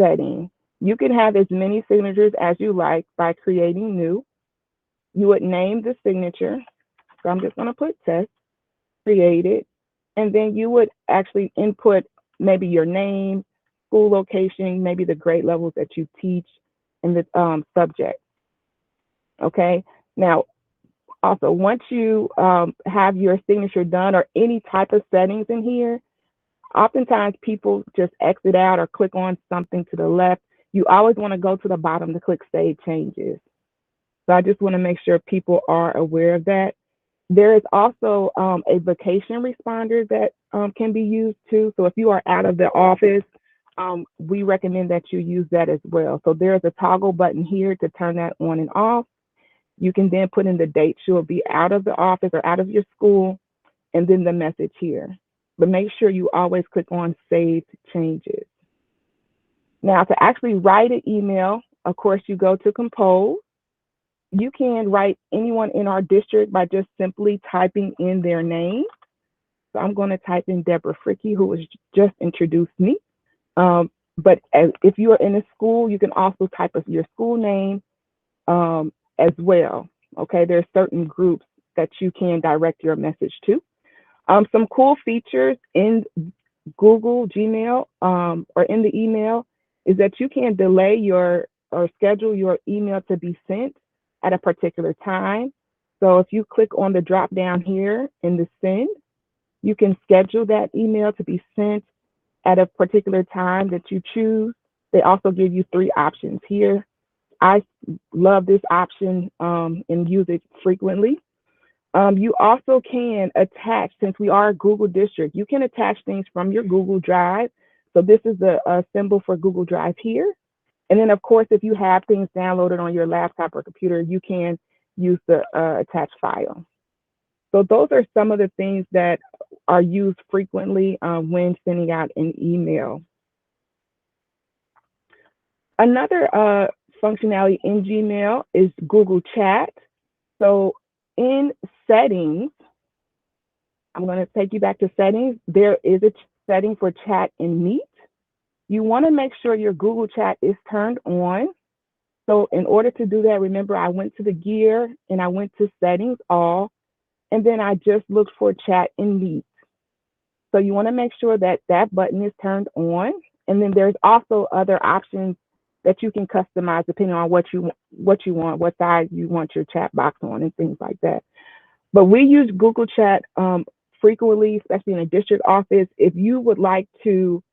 setting. You can have as many signatures as you like by creating new. You would name the signature. So I'm just going to put test, created, and then you would actually input maybe your name, school location, maybe the grade levels that you teach, and the subject. Okay. Now, also, once you have your signature done or any type of settings in here, oftentimes people just exit out or click on something to the left. You always want to go to the bottom to click Save Changes. So I just want to make sure people are aware of that. There is also a vacation responder that can be used too. So if you are out of the office, we recommend that you use that as well. So there's a toggle button here to turn that on and off. You can then put in the dates you'll be out of the office or out of your school, and then the message here. But make sure you always click on Save Changes. Now, to actually write an email, of course, you go to Compose. You can write anyone in our district by just simply typing in their name. So I'm going to type in Deborah Fricky, who was just introduced me. But if you are in a school, you can also type your school name as well. Okay, there's certain groups that you can direct your message to. Some cool features in Google Gmail or in the email is that you can delay or schedule your email to be sent at a particular time. So if you click on the drop down here in the send, you can schedule that email to be sent at a particular time that you choose. They also give you 3 options here. I love this option and use it frequently. You also can attach, since we are a Google district, you can attach things from your Google Drive. So this is a symbol for Google Drive here. And then, of course, if you have things downloaded on your laptop or computer, you can use the attached file. So those are some of the things that are used frequently when sending out an email. Another functionality in Gmail is Google Chat. So in settings, I'm going to take you back to settings. There is a setting for chat and meet. You want to make sure your Google Chat is turned on. So in order to do that, remember I went to the gear and I went to settings all, and then I just looked for chat and meet. So you want to make sure that that button is turned on. And then there's also other options that you can customize depending on what you want, what size you want your chat box on and things like that. But we use Google Chat frequently, especially in a district office. If you would like to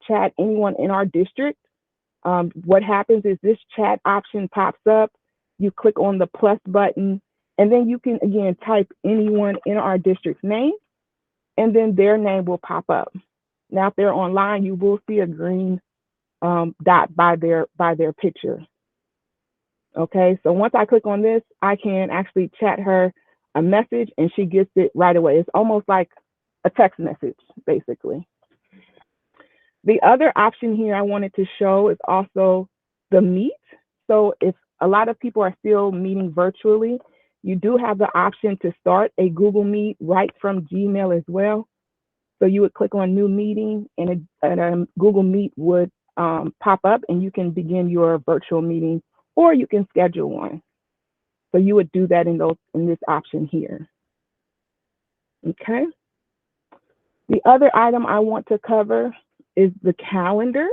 chat anyone in our district, what happens is this chat option pops up. You click on the plus button, and then you can, again, type anyone in our district's name, and then their name will pop up. Now, if they're online, you will see a green dot by their picture. Okay, so once I click on this, I can actually chat her a message and she gets it right away. It's almost like a text message, basically. The other option here I wanted to show is also the Meet. So if a lot of people are still meeting virtually, you do have the option to start a Google Meet right from Gmail as well. So you would click on New Meeting, and a Google Meet would pop up, and you can begin your virtual meeting, or you can schedule one. So you would do that in this option here. Okay. The other item I want to cover is the calendar.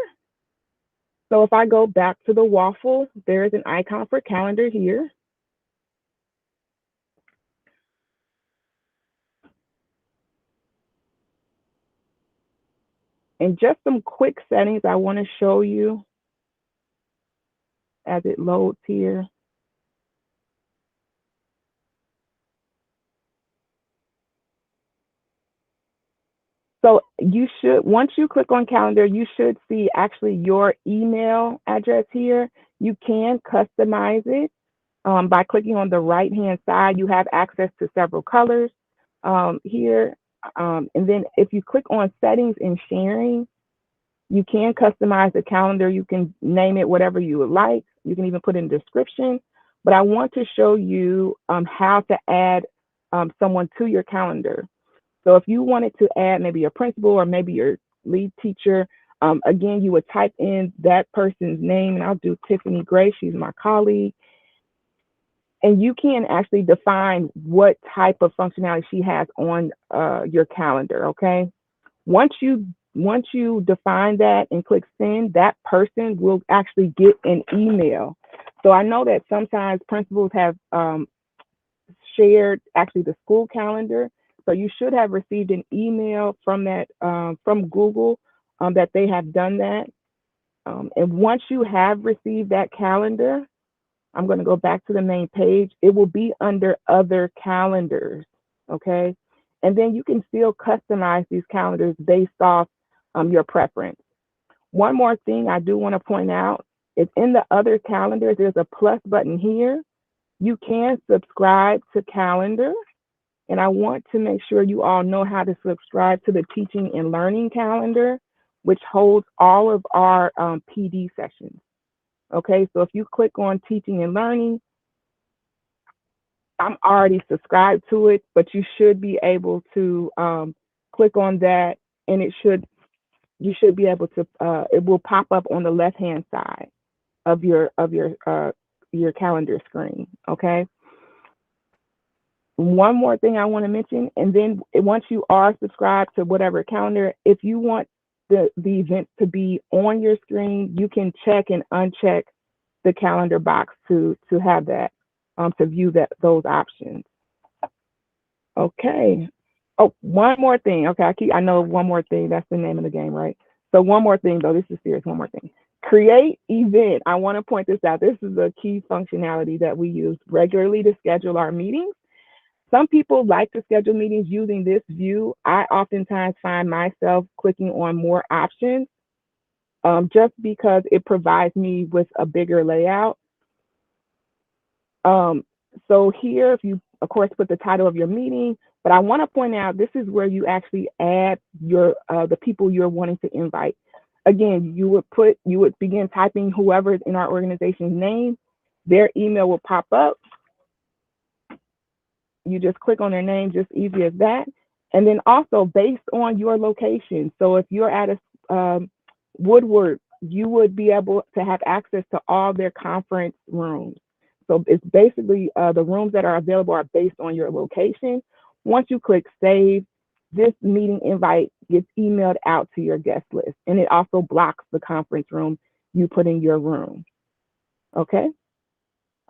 So if I go back to the waffle, there is an icon for calendar here. And just some quick settings I want to show you as it loads here. So you should, once you click on calendar, you should see actually your email address here. You can customize it by clicking on the right-hand side. You have access to several colors here. And then if you click on settings and sharing, you can customize the calendar. You can name it whatever you would like. You can even put in a description. But I want to show you how to add someone to your calendar. So if you wanted to add maybe your principal or maybe your lead teacher, Again, you would type in that person's name, and I'll do Tiffany Gray. She's my colleague. And you can actually define what type of functionality she has on your calendar, okay? Once you define that and click send, that person will actually get an email. So I know that sometimes principals have shared actually the school calendar. So you should have received an email from that from Google that they have done that. And once you have received that calendar, I'm going to go back to the main page. It will be under other calendars, okay? And then you can still customize these calendars based off your preference. One more thing I do want to point out is in the other calendars, there's a plus button here. You can subscribe to calendar. And I want to make sure you all know how to subscribe to the teaching and learning calendar, which holds all of our PD sessions. Okay, so if you click on teaching and learning, I'm already subscribed to it, but you should be able to click on that, and you should be able to it will pop up on the left hand side of your calendar screen. Okay. One more thing I want to mention, and then once you are subscribed to whatever calendar, if you want the event to be on your screen, you can check and uncheck the calendar box to have that, to view those options. Okay. Oh, one more thing. Okay, I know one more thing. That's the name of the game, right? So one more thing, though. This is serious. One more thing. Create event. I want to point this out. This is a key functionality that we use regularly to schedule our meetings. Some people like to schedule meetings using this view. I oftentimes find myself clicking on more options just because it provides me with a bigger layout. So here, if you, of course, put the title of your meeting, but I want to point out this is where you actually add your the people you're wanting to invite. Again, you would begin typing whoever's in our organization's name, their email will pop up. You just click on their name, just easy as that. And then also based on your location. So if you're at a Woodward, you would be able to have access to all their conference rooms. So it's basically the rooms that are available are based on your location. Once you click save, this meeting invite gets emailed out to your guest list. And it also blocks the conference room you put in your room. Okay.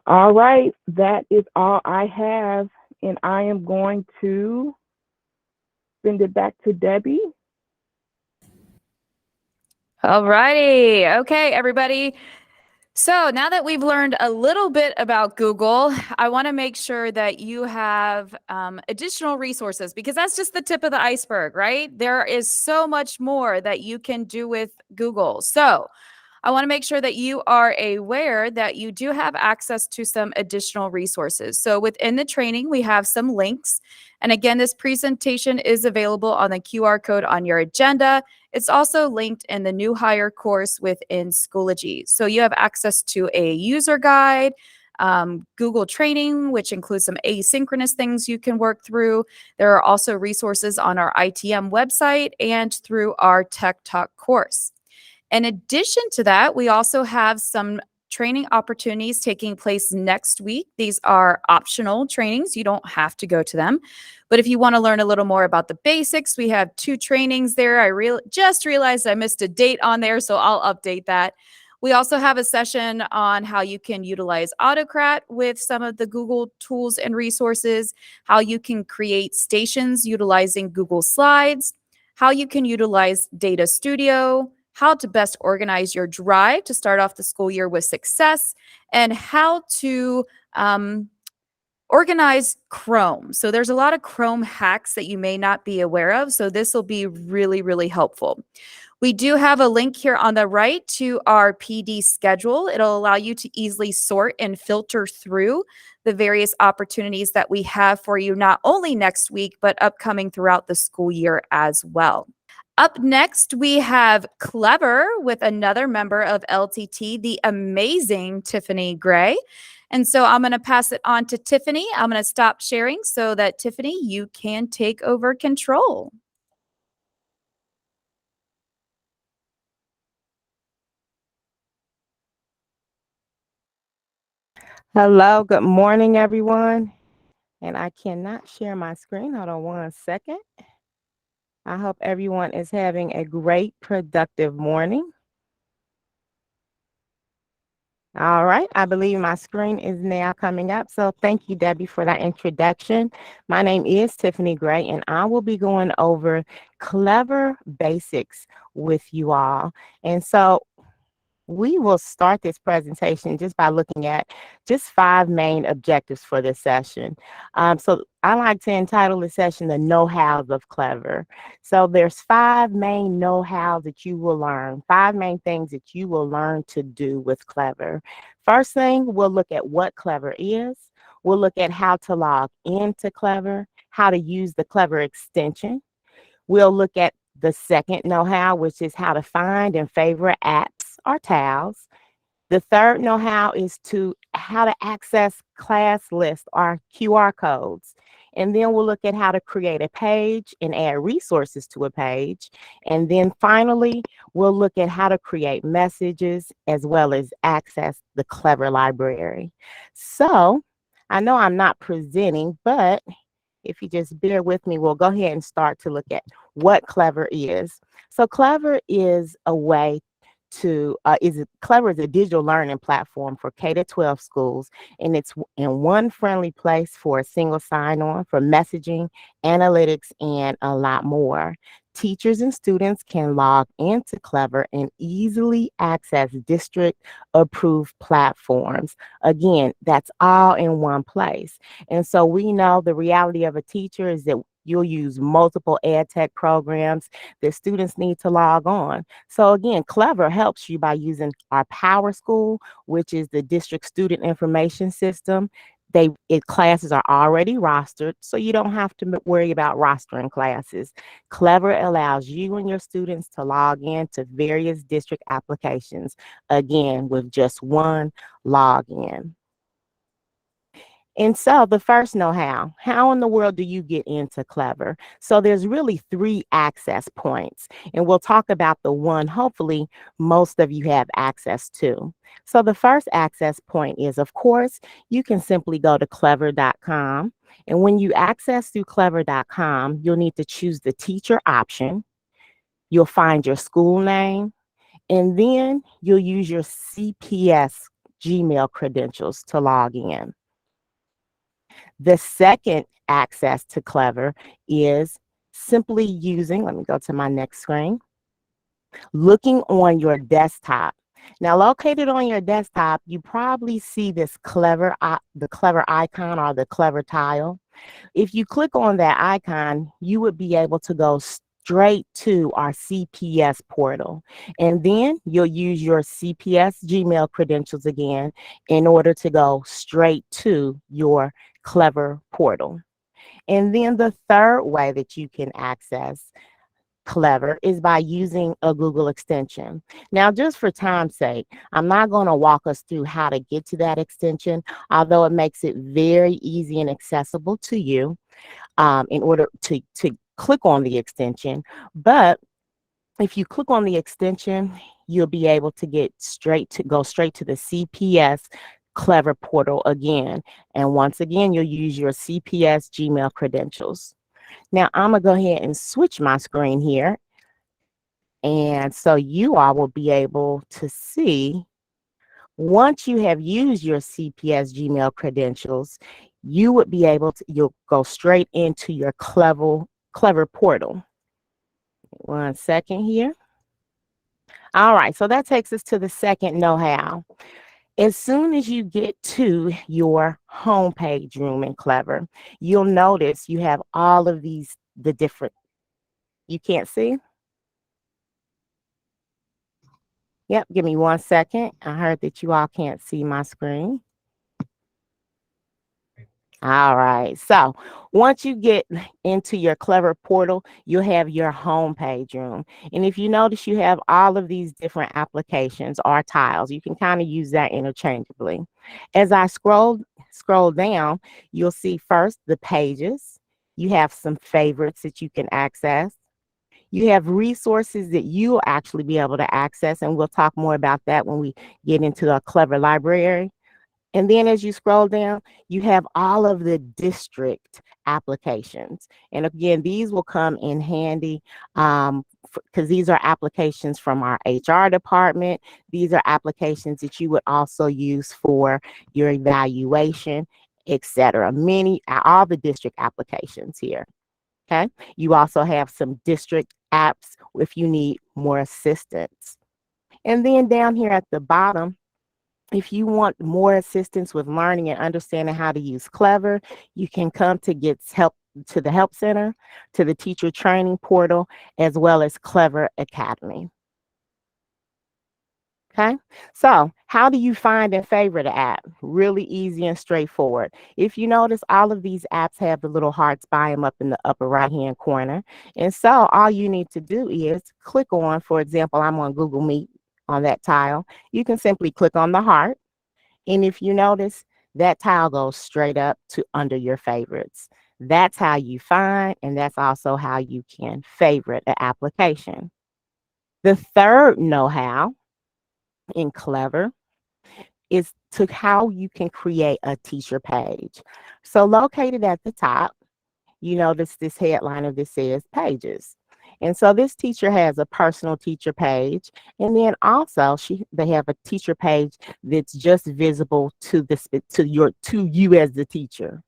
All right. That is all I have. And I am going to send it back to Debbie. All righty. Okay, everybody. So now that we've learned a little bit about Google, I want to make sure that you have additional resources because that's just the tip of the iceberg, right? There is so much more that you can do with Google. So I want to make sure that you are aware that you do have access to some additional resources. So within the training, we have some links. And again, this presentation is available on the QR code on your agenda. It's also linked in the new hire course within Schoology. So you have access to a user guide, Google training, which includes some asynchronous things you can work through. There are also resources on our ITM website and through our Tech Talk course. In addition to that, we also have some training opportunities taking place next week. These are optional trainings. You don't have to go to them. But if you want to learn a little more about the basics, we have 2 trainings there. I just realized I missed a date on there, so I'll update that. We also have a session on how you can utilize Autocrat with some of the Google tools and resources, how you can create stations utilizing Google Slides, how you can utilize Data Studio, how to best organize your drive to start off the school year with success, and how to organize Chrome. So there's a lot of Chrome hacks that you may not be aware of. So this will be really, really helpful. We do have a link here on the right to our PD schedule. It'll allow you to easily sort and filter through the various opportunities that we have for you, not only next week, but upcoming throughout the school year as well. Up next, we have Clever with another member of LTT, the amazing Tiffany Gray. And so I'm going to pass it on to Tiffany. I'm going to stop sharing so that Tiffany, you can take over control. Hello, good morning, everyone. And I cannot share my screen. Hold on one second. I hope everyone is having a great, productive morning. All right, I believe my screen is now coming up. So thank you, Debbie, for that introduction. My name is Tiffany Gray, and I will be going over clever basics with you all. And so we will start this presentation just by looking at just 5 main objectives for this session. So I like to entitle the session The Know-Hows of Clever. So there's 5 main know-hows that you will learn, 5 main things that you will learn to do with Clever. First thing, we'll look at what Clever is. We'll look at how to log into Clever, how to use the Clever extension. We'll look at the second know-how, which is how to find and favorite apps or tiles. The third know-how is how to access class lists or QR codes. And then we'll look at how to create a page and add resources to a page. And then finally, we'll look at how to create messages as well as access the Clever library. So I know I'm not presenting, but if you just bear with me, we'll go ahead and start to look at what Clever is. So Clever is a way to Clever is a digital learning platform for K-12 schools, and it's in one friendly place for a single sign-on for messaging, analytics, and a lot more. Teachers and students can log into Clever and easily access district-approved platforms. Again, that's all in one place. And so we know the reality of a teacher is that you'll use multiple ed tech programs that students need to log on. So again, Clever helps you by using our PowerSchool, which is the district student information system. Classes are already rostered, so you don't have to worry about rostering classes. Clever allows you and your students to log in to various district applications, again, with just one login. And so the first how in the world do you get into Clever? So there's really 3 access points, and we'll talk about the one hopefully most of you have access to. So the first access point is, of course, you can simply go to clever.com. And when you access through clever.com, you'll need to choose the teacher option. You'll find your school name, and then you'll use your CPS Gmail credentials to log in. The second access to Clever is simply using, let me go to my next screen, looking on your desktop. Now, located on your desktop, you probably see this the Clever icon or the Clever tile. If you click on that icon, you would be able to go straight to our CPS portal. And then you'll use your CPS Gmail credentials again in order to go straight to your Clever portal. And then the third way that you can access Clever is by using a Google extension. Now, just for time's sake, I'm not going to walk us through how to get to that extension, although it makes it very easy and accessible to you in order to click on the extension. But if you click on the extension, you'll be able to go straight to the CPS Clever portal again. And once again, you'll use your CPS Gmail credentials. Now, I'm going to go ahead and switch my screen here. And so you all will be able to see, once you have used your CPS Gmail credentials, you would be able to, you'll go straight into your Clever portal. One second here. All right, so that takes us to the second know-how. As soon as you get to your homepage room in Clever, you'll notice you have all of the different, you can't see? Yep, give me one second. I heard that you all can't see my screen. All right, so once you get into your Clever portal, you'll have your home page room. And if you notice, you have all of these different applications or tiles. You can kind of use that interchangeably. As I scroll down, you'll see first the pages. You have some favorites that you can access. You have resources that you'll actually be able to access, and we'll talk more about that when we get into a Clever library. And then as you scroll down, you have all of the district applications. And again, these will come in handy because these are applications from our HR department. These are applications that you would also use for your evaluation, etc. All the district applications here. Okay. You also have some district apps if you need more assistance. And then down here at the bottom, if you want more assistance with learning and understanding how to use Clever, you can come to get help to the Help Center, to the Teacher Training Portal, as well as Clever Academy. Okay, so how do you find and favorite the app? Really easy and straightforward. If you notice, all of these apps have the little hearts by them up in the upper right-hand corner. And so all you need to do is click on, for example, I'm on Google Meet on that tile. You can simply click on the heart. And if you notice, that tile goes straight up to under your favorites. That's how you find, and that's also how you can favorite an application. The third know-how in Clever is to how you can create a teacher page. So located at the top, you notice this headliner that says pages. And so this teacher has a personal teacher page, and then also they have a teacher page that's just visible to you as the teacher.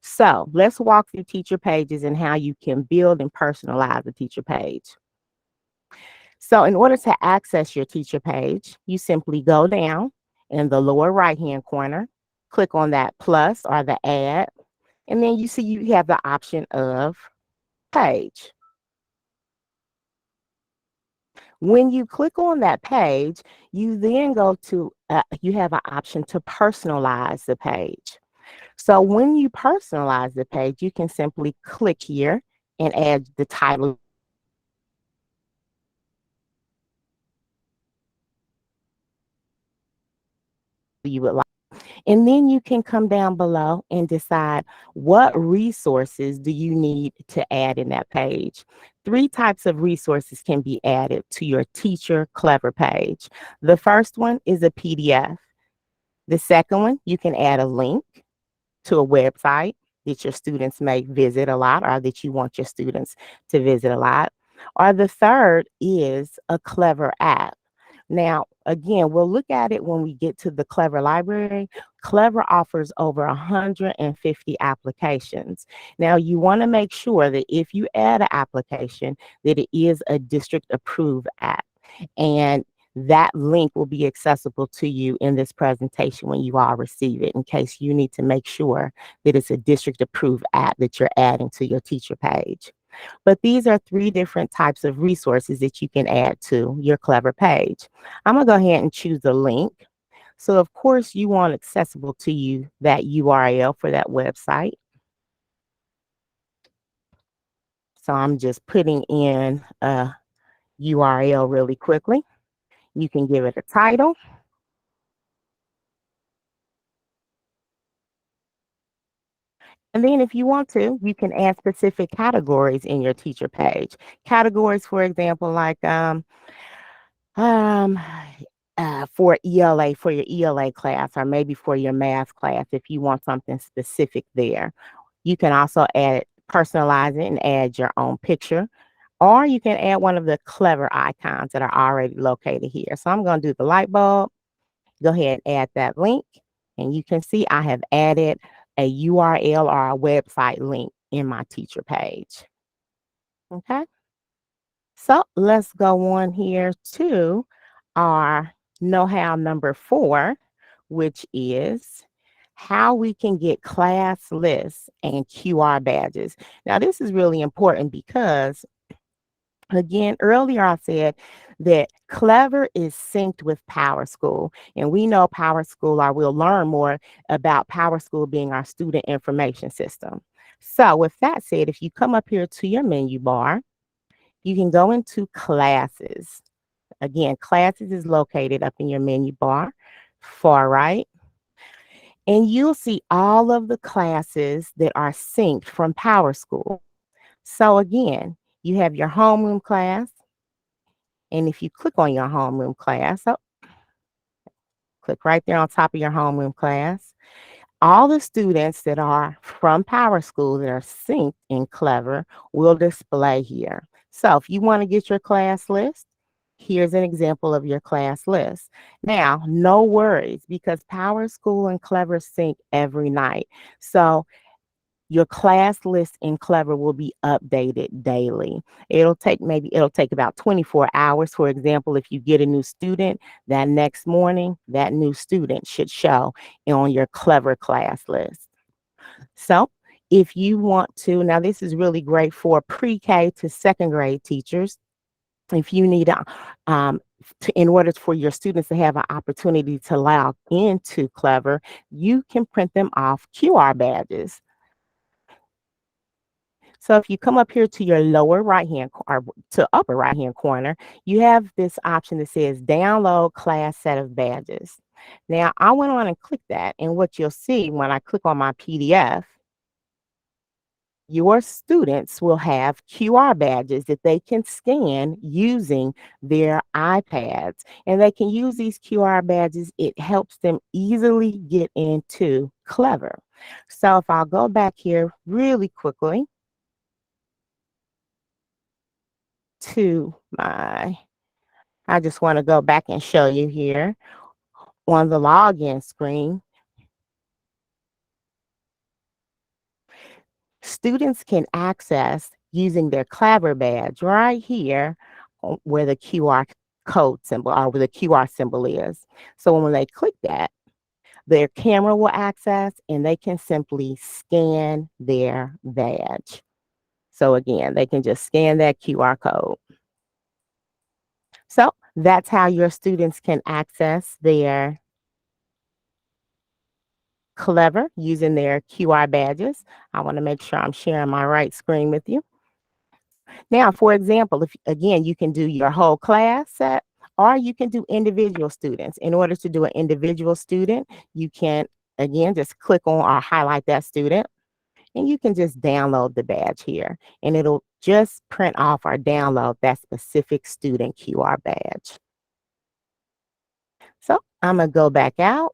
So let's walk through teacher pages and how you can build and personalize a teacher page. So in order to access your teacher page, you simply go down in the lower right-hand corner, click on that plus or the add, and then you see you have the option of page. When you click on that page, you then go to, you have an option to personalize the page. So when you personalize the page, you can simply click here and add the title you would like. And then you can come down below and decide what resources do you need to add in that page. 3 types of resources can be added to your Teacher Clever page. The first one is a PDF. The second one, you can add a link to a website that your students may visit a lot or that you want your students to visit a lot. Or the third is a Clever app. Now, again, we'll look at it when we get to the Clever library. Clever offers over 150 applications. Now, you want to make sure that if you add an application, that it is a district approved app. And that link will be accessible to you in this presentation when you all receive it, in case you need to make sure that it's a district approved app that you're adding to your teacher page. But these are 3 different types of resources that you can add to your Clever page. I'm going to go ahead and choose the link. So of course you want accessible to you that URL for that website. So I'm just putting in a URL really quickly. You can give it a title. And then if you want to, you can add specific categories in your teacher page. Categories, for example, like for ELA, for your ELA class, or maybe for your math class, if you want something specific there. You can also personalize it and add your own picture, or you can add one of the Clever icons that are already located here. So I'm going to do the light bulb. Go ahead and add that link, and you can see I have added a URL or a website link in my teacher page. Okay, so let's go on here to our know-how number 4, which is how we can get class lists and QR badges. Now, this is really important because, again, earlier I said that Clever is synced with PowerSchool, and we know PowerSchool, or we'll learn more about PowerSchool being our student information system. So with that said, if you come up here to your menu bar, you can go into classes. Again, classes is located up in your menu bar, far right. And you'll see all of the classes that are synced from PowerSchool. So again, you have your homeroom class. And if you click on your homeroom class, click right there on top of your homeroom class. all the students that are from PowerSchool that are synced in Clever will display here. So if you want to get your class list, here's an example of your class list. Now, no worries, because PowerSchool and Clever sync every night. So your class list in Clever will be updated daily. It'll take about 24 hours. For example, if you get a new student, that next morning, that new student should show on your Clever class list. So if you want to, now this is really great for pre-K to second grade teachers. If you need in order for your students to have an opportunity to log into Clever, you can print them off QR badges. So if you come up here to your lower right hand or to upper right hand corner, you have this option that says download class set of badges. Now I went on and clicked that, and what you'll see when I click on my PDF, your students will have QR badges that they can scan using their iPads, and they can use these QR badges. It helps them easily get into Clever. So if I'll go back here really quickly to I just want to go back and show you here on the login screen. Students can access using their Clever badge right here where the QR code symbol or where the QR symbol is. So when they click that, their camera will access and they can simply scan their badge. So again, they can just scan that QR code. So that's how your students can access their Clever using their QR badges. I want to make sure I'm sharing my right screen with you. Now, for example, if again, you can do your whole class set, or you can do individual students. In order to do an individual student, you can, again, just click on or highlight that student, and you can just download the badge here, and it'll just print off or download that specific student QR badge. So I'm going to go back out.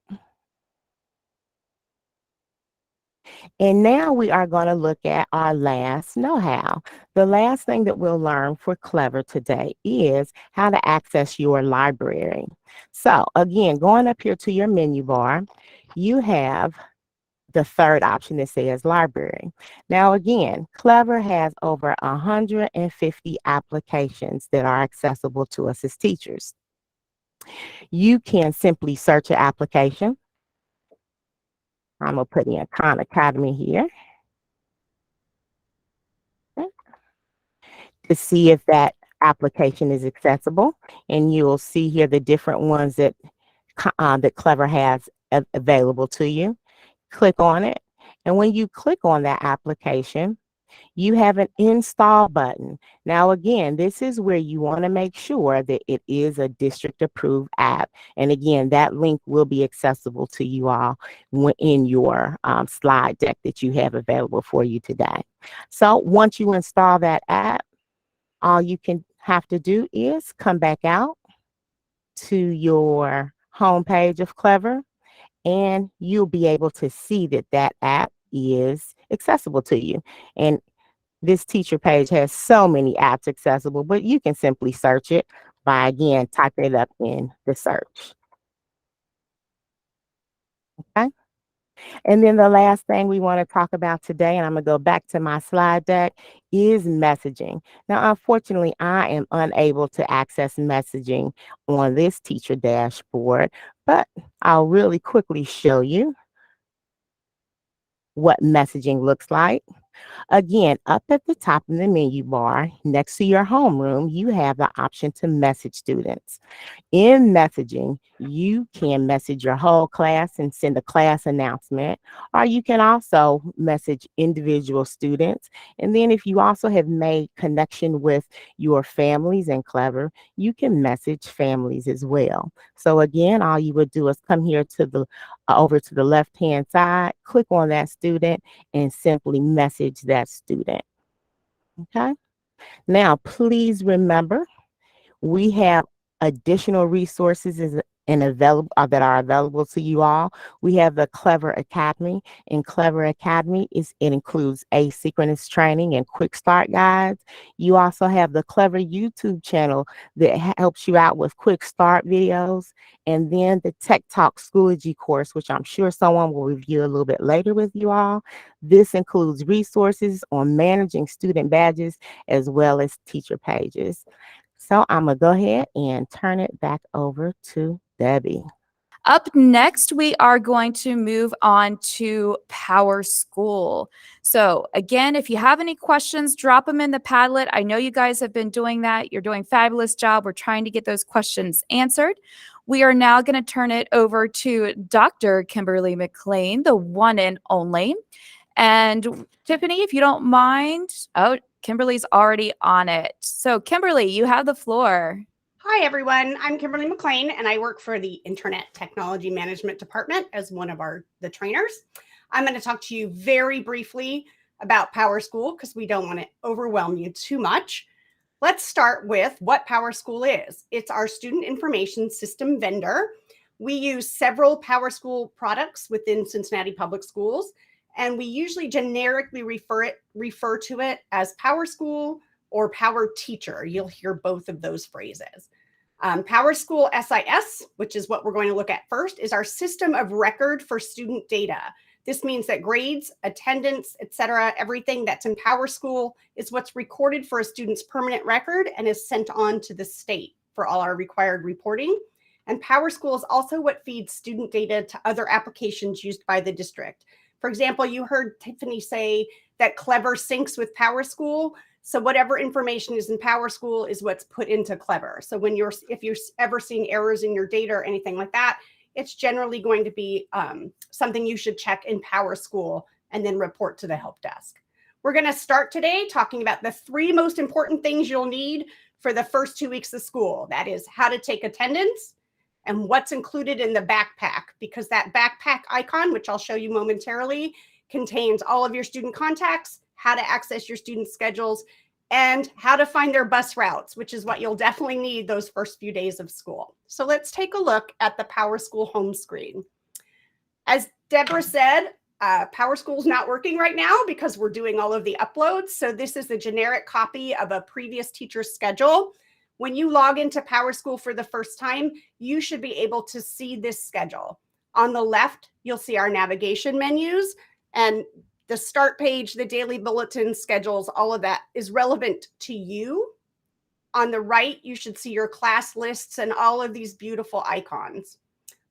And now we are going to look at our last know-how. The last thing that we'll learn for Clever today is how to access your library. So again, going up here to your menu bar, you have the third option that says library. Now again, Clever has over 150 applications that are accessible to us as teachers. You can simply search an application. I'm going to put in Khan Academy here to see if that application is accessible. And you'll see here the different ones that Clever has available to you. Click on it. And when you click on that application, you have an install button. Now, again, this is where you want to make sure that it is a district approved app. And again, that link will be accessible to you all in your slide deck that you have available for you today. So once you install that app, all you can have to do is come back out to your home page of Clever, and you'll be able to see that that app is accessible to you. And this teacher page has so many apps accessible, but you can simply search it by, again, typing it up in the search. Okay. And then the last thing we want to talk about today, and I'm going to go back to my slide deck, is messaging. Now, unfortunately, I am unable to access messaging on this teacher dashboard, but I'll really quickly show you what messaging looks like. Again, up at the top of the menu bar, next to your homeroom, you have the option to message students. In messaging, you can message your whole class and send a class announcement, or you can also message individual students. And then if you also have made connection with your families in Clever, you can message families as well. So again, all you would do is come here to the over to the left-hand side, click on that student, and simply message that student. Okay. Now, please remember, we have additional resources and that are available to you all. We have the Clever Academy. In Clever Academy, it includes asynchronous training and quick start guides. You also have the Clever YouTube channel that helps you out with quick start videos. And then the Tech Talk Schoology course, which I'm sure someone will review a little bit later with you all. This includes resources on managing student badges as well as teacher pages. So I'm going to go ahead and turn it back over to Debbie. Up next, we are going to move on to PowerSchool. So again, if you have any questions, drop them in the Padlet. I know you guys have been doing that. You're doing a fabulous job. We're trying to get those questions answered. We are now going to turn it over to Dr. Kimberly McLean, the one and only. And Tiffany, if you don't mind, oh, Kimberly's already on it. So Kimberly, you have the floor. Hi, everyone. I'm Kimberly McLean, and I work for the Internet Technology Management Department as one of the trainers. I'm going to talk to you very briefly about PowerSchool because we don't want to overwhelm you too much. Let's start with what PowerSchool is. It's our student information system vendor. We use several PowerSchool products within Cincinnati Public Schools, and we usually generically refer to it as PowerSchool or PowerTeacher. You'll hear both of those phrases. PowerSchool SIS, which is what we're going to look at first, is our system of record for student data. This means that grades, attendance, etc., everything that's in PowerSchool is what's recorded for a student's permanent record and is sent on to the state for all our required reporting. And PowerSchool is also what feeds student data to other applications used by the district. For example, you heard Tiffany say that Clever syncs with PowerSchool. So whatever information is in PowerSchool is what's put into Clever. So if you're ever seeing errors in your data or anything like that, it's generally going to be something you should check in PowerSchool and then report to the help desk. We're going to start today talking about the 3 most important things you'll need for the first 2 weeks of school. That is how to take attendance and what's included in the backpack, because that backpack icon, which I'll show you momentarily, contains all of your student contacts, how to access your student schedules, and how to find their bus routes, which is what you'll definitely need those first few days of school. So let's take a look at the PowerSchool home screen. As Deborah said, PowerSchool is not working right now because we're doing all of the uploads. So this is the generic copy of a previous teacher's schedule. When you log into PowerSchool for the first time, you should be able to see this schedule. On the left, you'll see our navigation menus, and the start page, the daily bulletin, schedules, all of that is relevant to you. On the right, you should see your class lists and all of these beautiful icons.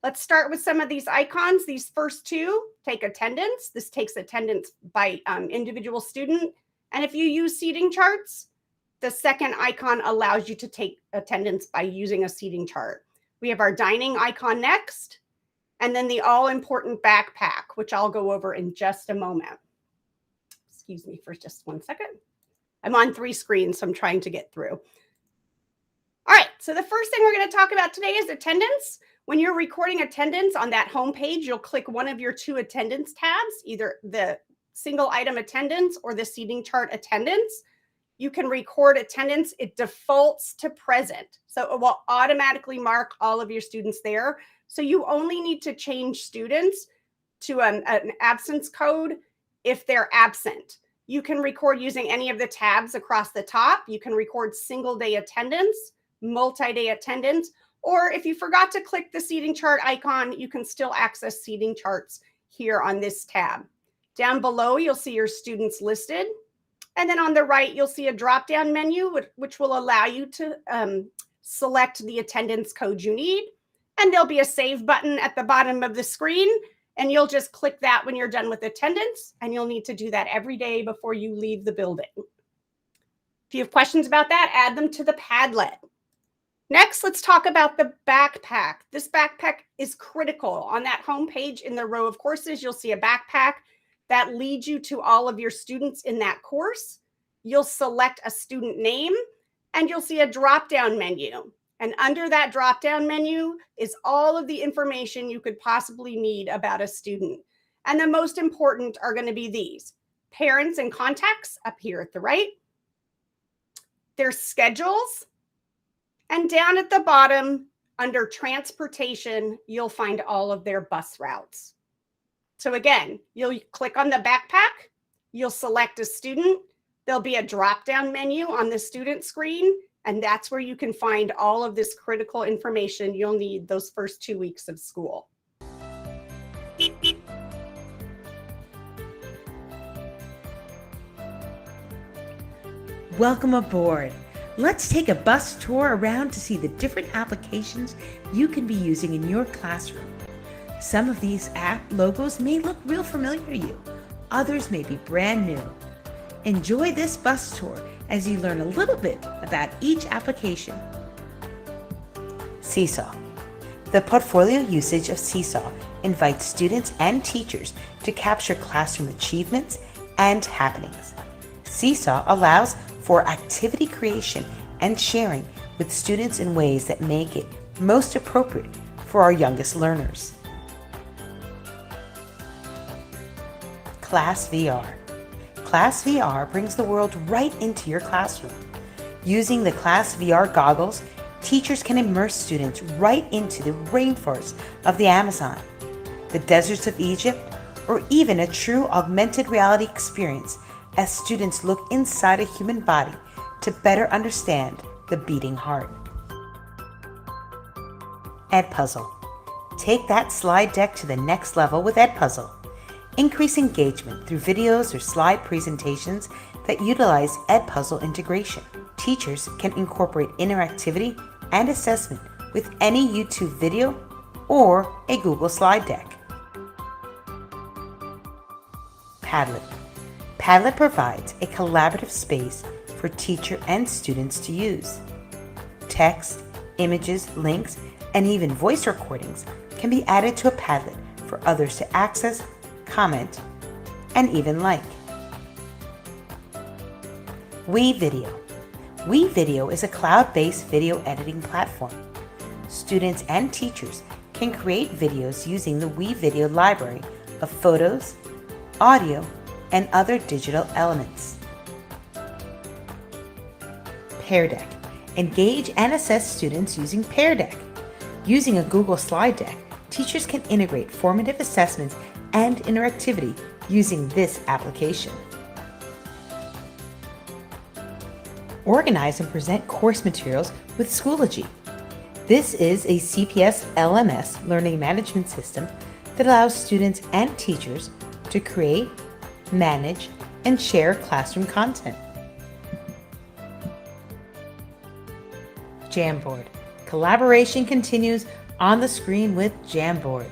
Let's start with some of these icons. These first 2 take attendance. This takes attendance by individual student. And if you use seating charts, the second icon allows you to take attendance by using a seating chart. We have our dining icon next, and then the all-important backpack, which I'll go over in just a moment. Excuse me for just 1 second. I'm on 3 screens, so I'm trying to get through. All right, so the first thing we're going to talk about today is attendance. When you're recording attendance on that home page, you'll click one of your 2 attendance tabs, either the single item attendance or the seating chart attendance. You can record attendance. It defaults to present, so it will automatically mark all of your students there. So you only need to change students to an absence code if they're absent. You can record using any of the tabs across the top. You can record single day attendance, multi-day attendance, or if you forgot to click the seating chart icon, you can still access seating charts here on this tab. Down below, you'll see your students listed. And then on the right, you'll see a drop-down menu, which will allow you to select the attendance code you need. And there'll be a save button at the bottom of the screen. And you'll just click that when you're done with attendance. And you'll need to do that every day before you leave the building. If you have questions about that, add them to the Padlet. Next, let's talk about the backpack. This backpack is critical. On that home page in the row of courses, you'll see a backpack that leads you to all of your students in that course. You'll select a student name and you'll see a drop-down menu. And under that drop-down menu is all of the information you could possibly need about a student. And the most important are going to be these: parents and contacts up here at the right, their schedules, and down at the bottom, under transportation, you'll find all of their bus routes. So again, you'll click on the backpack, you'll select a student, there'll be a drop-down menu on the student screen, and that's where you can find all of this critical information you'll need those first 2 weeks of school. Welcome aboard. Let's take a bus tour around to see the different applications you can be using in your classroom. Some of these app logos may look real familiar to you. Others may be brand new. Enjoy this bus tour as you learn a little bit about each application. Seesaw. The portfolio usage of Seesaw invites students and teachers to capture classroom achievements and happenings. Seesaw allows for activity creation and sharing with students in ways that make it most appropriate for our youngest learners. Class VR. Class VR brings the world right into your classroom. Using the Class VR goggles, teachers can immerse students right into the rainforests of the Amazon, the deserts of Egypt, or even a true augmented reality experience as students look inside a human body to better understand the beating heart. Edpuzzle. Take that slide deck to the next level with Edpuzzle. Increase engagement through videos or slide presentations that utilize Edpuzzle integration. Teachers can incorporate interactivity and assessment with any YouTube video or a Google slide deck. Padlet. Padlet provides a collaborative space for teacher and students to use. Text, images, links, and even voice recordings can be added to a Padlet for others to access, comment, and even like. WeVideo. WeVideo is a cloud-based video editing platform. Students and teachers can create videos using the WeVideo library of photos, audio, and other digital elements. Pear Deck. Engage and assess students using Pear Deck. Using a Google slide deck, teachers can integrate formative assessments and interactivity using this application. Organize and present course materials with Schoology. This is a CPS LMS learning management system that allows students and teachers to create, manage, and share classroom content. Jamboard. Collaboration continues on the screen with Jamboard.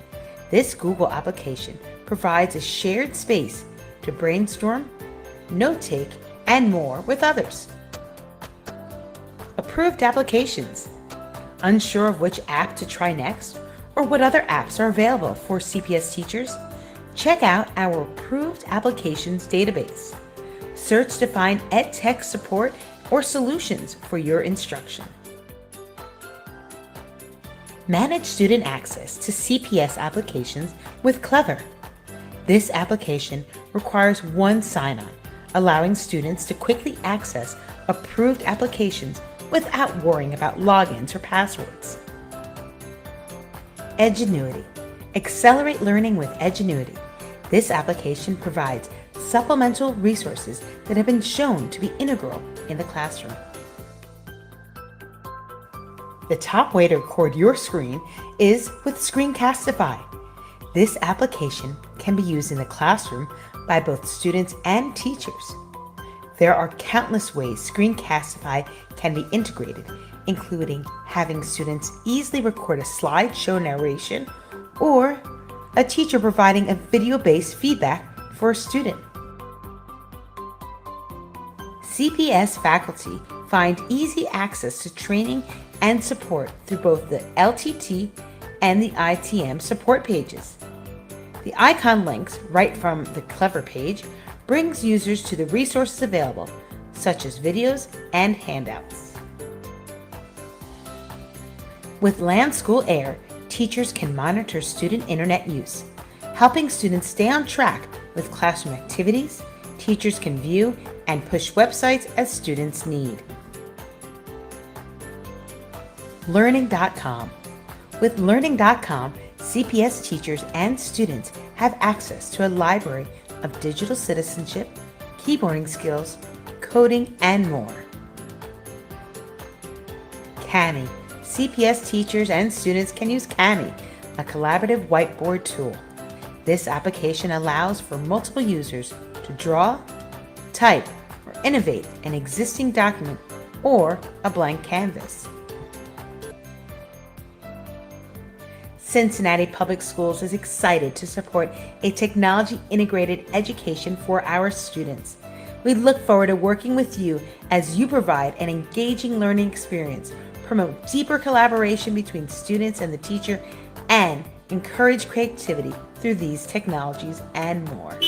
This Google application provides a shared space to brainstorm, note-take, and more with others. Approved applications. Unsure of which app to try next or what other apps are available for CPS teachers? Check out our approved applications database. Search to find EdTech support or solutions for your instruction. Manage student access to CPS applications with Clever. This application requires one sign-on, allowing students to quickly access approved applications without worrying about logins or passwords. Edgenuity. Accelerate learning with Edgenuity. This application provides supplemental resources that have been shown to be integral in the classroom. The top way to record your screen is with Screencastify. This application can be used in the classroom by both students and teachers. There are countless ways Screencastify can be integrated, including having students easily record a slideshow narration or a teacher providing a video-based feedback for a student. CPS faculty find easy access to training and support through both the LTT and the ITM support pages. The icon links right from the Clever page brings users to the resources available, such as videos and handouts. With Land School Air, teachers can monitor student internet use. Helping students stay on track with classroom activities, teachers can view and push websites as students need. Learning.com. With Learning.com, CPS teachers and students have access to a library of digital citizenship, keyboarding skills, coding, and more. Canny. CPS teachers and students can use Canny, a collaborative whiteboard tool. This application allows for multiple users to draw, type, or innovate an existing document or a blank canvas. Cincinnati Public Schools is excited to support a technology-integrated education for our students. We look forward to working with you as you provide an engaging learning experience, promote deeper collaboration between students and the teacher, and encourage creativity through these technologies and more.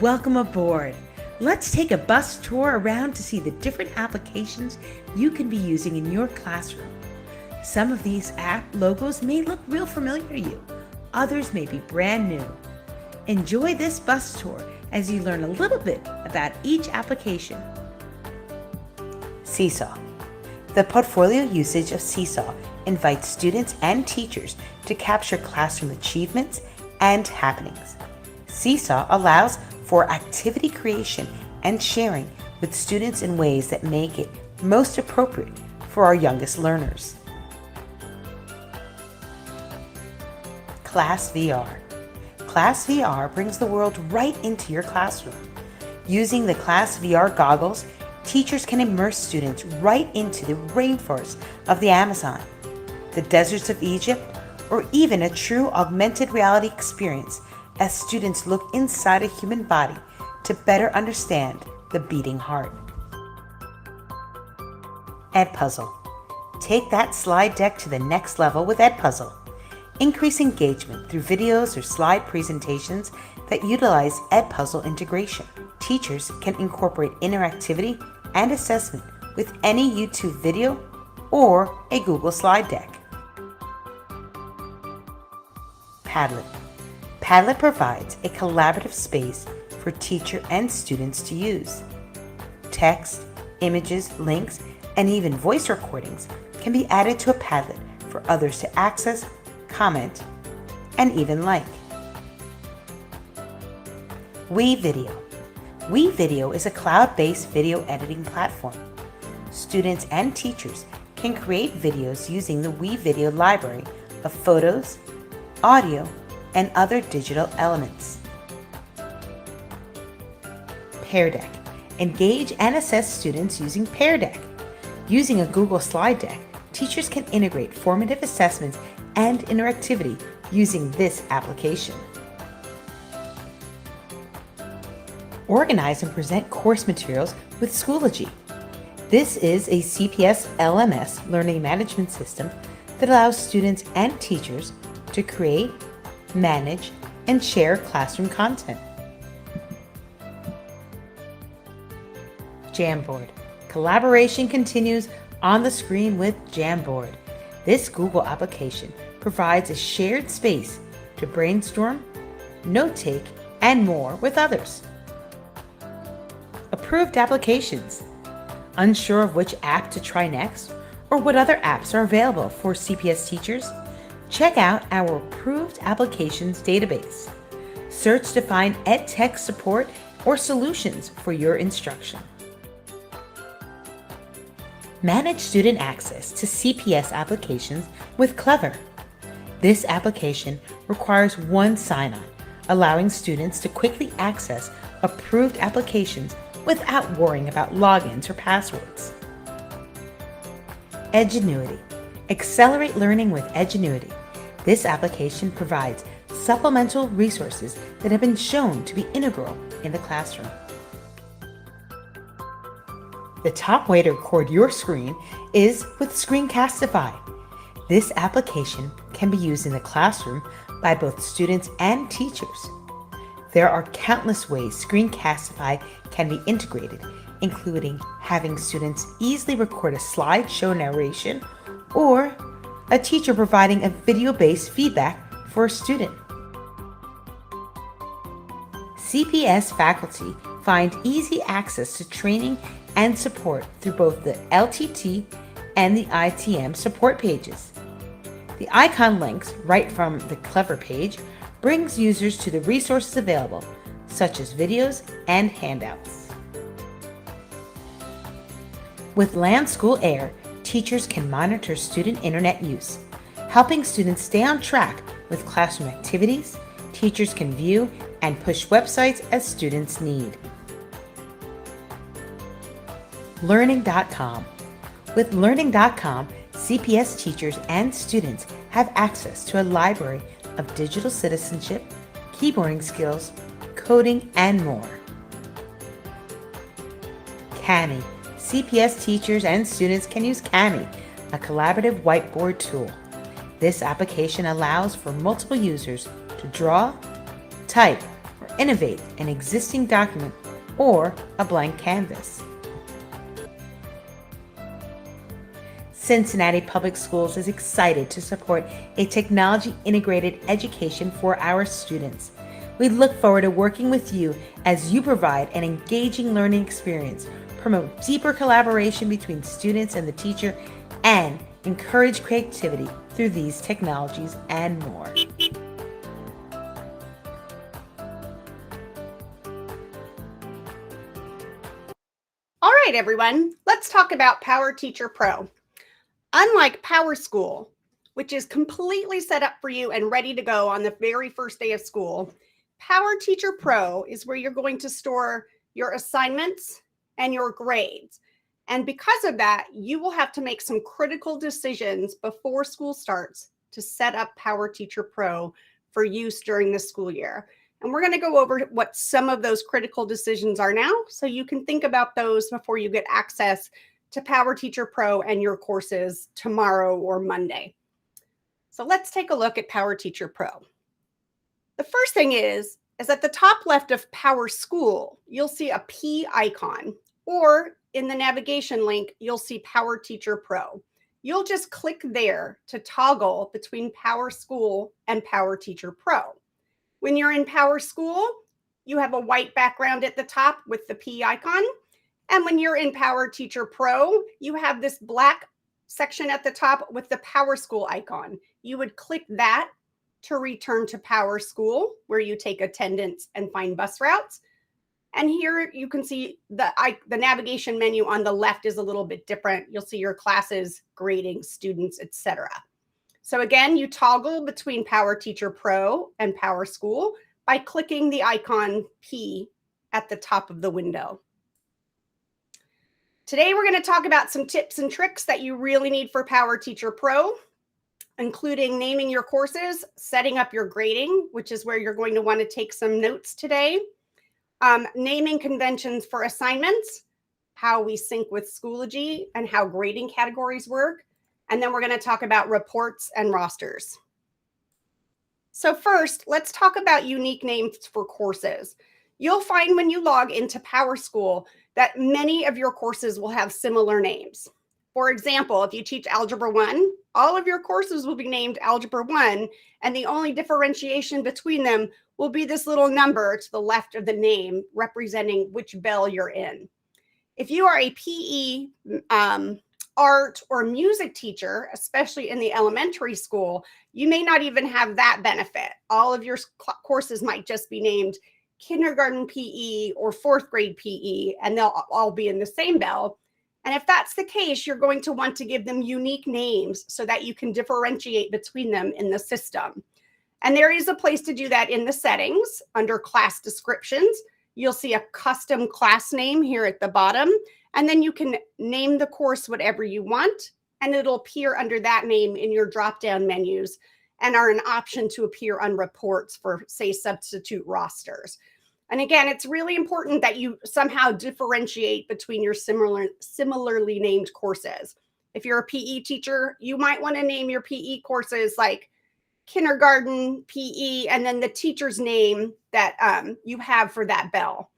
Welcome aboard. Let's take a bus tour around to see the different applications you can be using in your classroom. Some of these app logos may look real familiar to you. Others may be brand new. Enjoy this bus tour as you learn a little bit about each application. Seesaw. The portfolio usage of Seesaw invites students and teachers to capture classroom achievements and happenings. Seesaw allows for activity creation and sharing with students in ways that make it most appropriate for our youngest learners. Class VR. Class VR brings the world right into your classroom. Using the Class VR goggles, teachers can immerse students right into the rainforests of the Amazon, the deserts of Egypt, or even a true augmented reality experience as students look inside a human body to better understand the beating heart. Edpuzzle. Take that slide deck to the next level with Edpuzzle. Increase engagement through videos or slide presentations that utilize Edpuzzle integration. Teachers can incorporate interactivity and assessment with any YouTube video or a Google slide deck. Padlet. Padlet provides a collaborative space for teacher and students to use. Text, images, links, and even voice recordings can be added to a Padlet for others to access, comment, and even like. WeVideo. WeVideo is a cloud-based video editing platform. Students and teachers can create videos using the WeVideo library of photos, audio, and other digital elements. Pear Deck. Engage and assess students using Pear Deck. Using a Google slide deck, teachers can integrate formative assessments and interactivity using this application. Organize and present course materials with Schoology. This is a CPS LMS learning management system that allows students and teachers to create, manage, and share classroom content. Jamboard. Collaboration continues on the screen with Jamboard. This Google application provides a shared space to brainstorm, note-take, and more with others. Approved applications. Unsure of which app to try next or what other apps are available for CPS teachers? Check out our approved applications database. Search to find EdTech support or solutions for your instruction. Manage student access to CPS applications with Clever. This application requires one sign-on, allowing students to quickly access approved applications without worrying about logins or passwords. Edgenuity. Accelerate learning with Edgenuity. This application provides supplemental resources that have been shown to be integral in the classroom. The top way to record your screen is with Screencastify. This application can be used in the classroom by both students and teachers. There are countless ways Screencastify can be integrated, including having students easily record a slideshow narration or a teacher providing a video-based feedback for a student. CPS faculty find easy access to training and support through both the LTT and the ITM support pages. The icon links right from the Clever page brings users to the resources available, such as videos and handouts. With Land School Air, teachers can monitor student internet use, helping students stay on track with classroom activities. Teachers can view and push websites as students need. Learning.com. With Learning.com, CPS teachers and students have access to a library of digital citizenship, keyboarding skills, coding, and more. Canny. CPS teachers and students can use Canny, a collaborative whiteboard tool. This application allows for multiple users to draw, type, or innovate an existing document or a blank canvas. Cincinnati Public Schools is excited to support a technology-integrated education for our students. We look forward to working with you as you provide an engaging learning experience, promote deeper collaboration between students and the teacher, and encourage creativity through these technologies and more. All right, everyone, let's talk about PowerTeacher Pro. Unlike PowerSchool, which is completely set up for you and ready to go on the very first day of school, PowerTeacher Pro is where you're going to store your assignments and your grades. And because of that, you will have to make some critical decisions before school starts to set up PowerTeacher Pro for use during the school year. And we're going to go over what some of those critical decisions are now, so you can think about those before you get access to PowerTeacher Pro and your courses tomorrow or Monday. So let's take a look at PowerTeacher Pro. The first thing is at the top left of PowerSchool, you'll see a P icon, or in the navigation link, you'll see PowerTeacher Pro. You'll just click there to toggle between PowerSchool and PowerTeacher Pro. When you're in PowerSchool, you have a white background at the top with the P icon. And when you're in PowerTeacher Pro, you have this black section at the top with the PowerSchool icon. You would click that to return to PowerSchool, where you take attendance and find bus routes. And here you can see the navigation menu on the left is a little bit different. You'll see your classes, grading, students, etc. So again, you toggle between PowerTeacher Pro and PowerSchool by clicking the icon P at the top of the window. Today, we're going to talk about some tips and tricks that you really need for PowerTeacher Pro, including naming your courses, setting up your grading, which is where you're going to want to take some notes today, naming conventions for assignments, how we sync with Schoology, and how grading categories work. And then we're going to talk about reports and rosters. So first, let's talk about unique names for courses. You'll find when you log into PowerSchool that many of your courses will have similar names. For example, if you teach Algebra 1, all of your courses will be named Algebra 1, and the only differentiation between them will be this little number to the left of the name representing which bell you're in. If you are a PE, art, or music teacher, especially in the elementary school, you may not even have that benefit. All of your courses might just be named kindergarten PE or fourth grade PE, and they'll all be in the same bell. And if that's the case, you're going to want to give them unique names so that you can differentiate between them in the system. And there is a place to do that in the settings under class descriptions. You'll see a custom class name here at the bottom, and then you can name the course whatever you want, and it'll appear under that name in your drop-down menus and are an option to appear on reports for, say, substitute rosters. And again, it's really important that you somehow differentiate between your similarly named courses. If you're a PE teacher, you might want to name your PE courses like kindergarten, PE, and then the teacher's name that you have for that bell.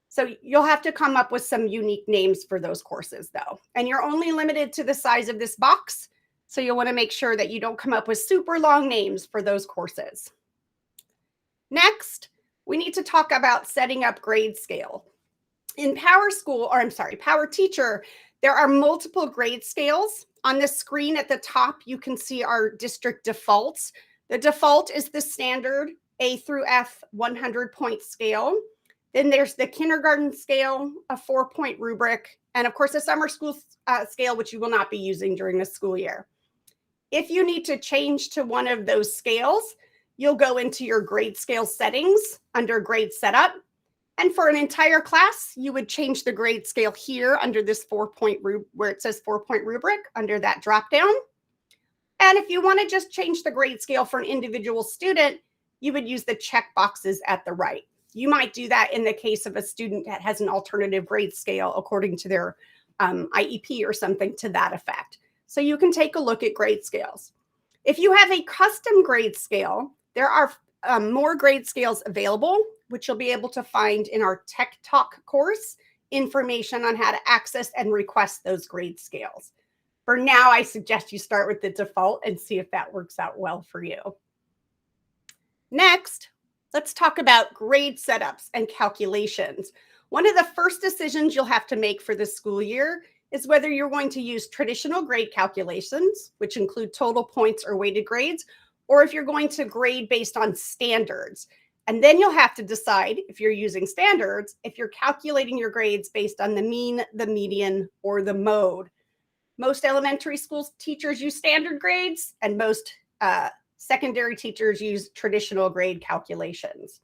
So you'll have to come up with some unique names for those courses though. And you're only limited to the size of this box. So you'll want to make sure that you don't come up with super long names for those courses. Next, we need to talk about setting up grade scale. In PowerTeacher, there are multiple grade scales. On the screen at the top, you can see our district defaults. The default is the standard A through F 100-point scale. Then there's the kindergarten scale, a 4-point rubric, and of course a summer school scale, which you will not be using during the school year. If you need to change to one of those scales, you'll go into your grade scale settings under grade setup. And for an entire class, you would change the grade scale here under this 4-point where it says 4-point rubric under that drop down. And if you want to just change the grade scale for an individual student, you would use the check boxes at the right. You might do that in the case of a student that has an alternative grade scale according to their IEP or something to that effect. So you can take a look at grade scales. If you have a custom grade scale, there are more grade scales available, which you'll be able to find in our Tech Talk course, information on how to access and request those grade scales. For now, I suggest you start with the default and see if that works out well for you. Next, let's talk about grade setups and calculations. One of the first decisions you'll have to make for this school year is whether you're going to use traditional grade calculations, which include total points or weighted grades, or if you're going to grade based on standards. And then you'll have to decide, if you're using standards, if you're calculating your grades based on the mean, the median, or the mode. Most elementary school teachers use standard grades, and most secondary teachers use traditional grade calculations.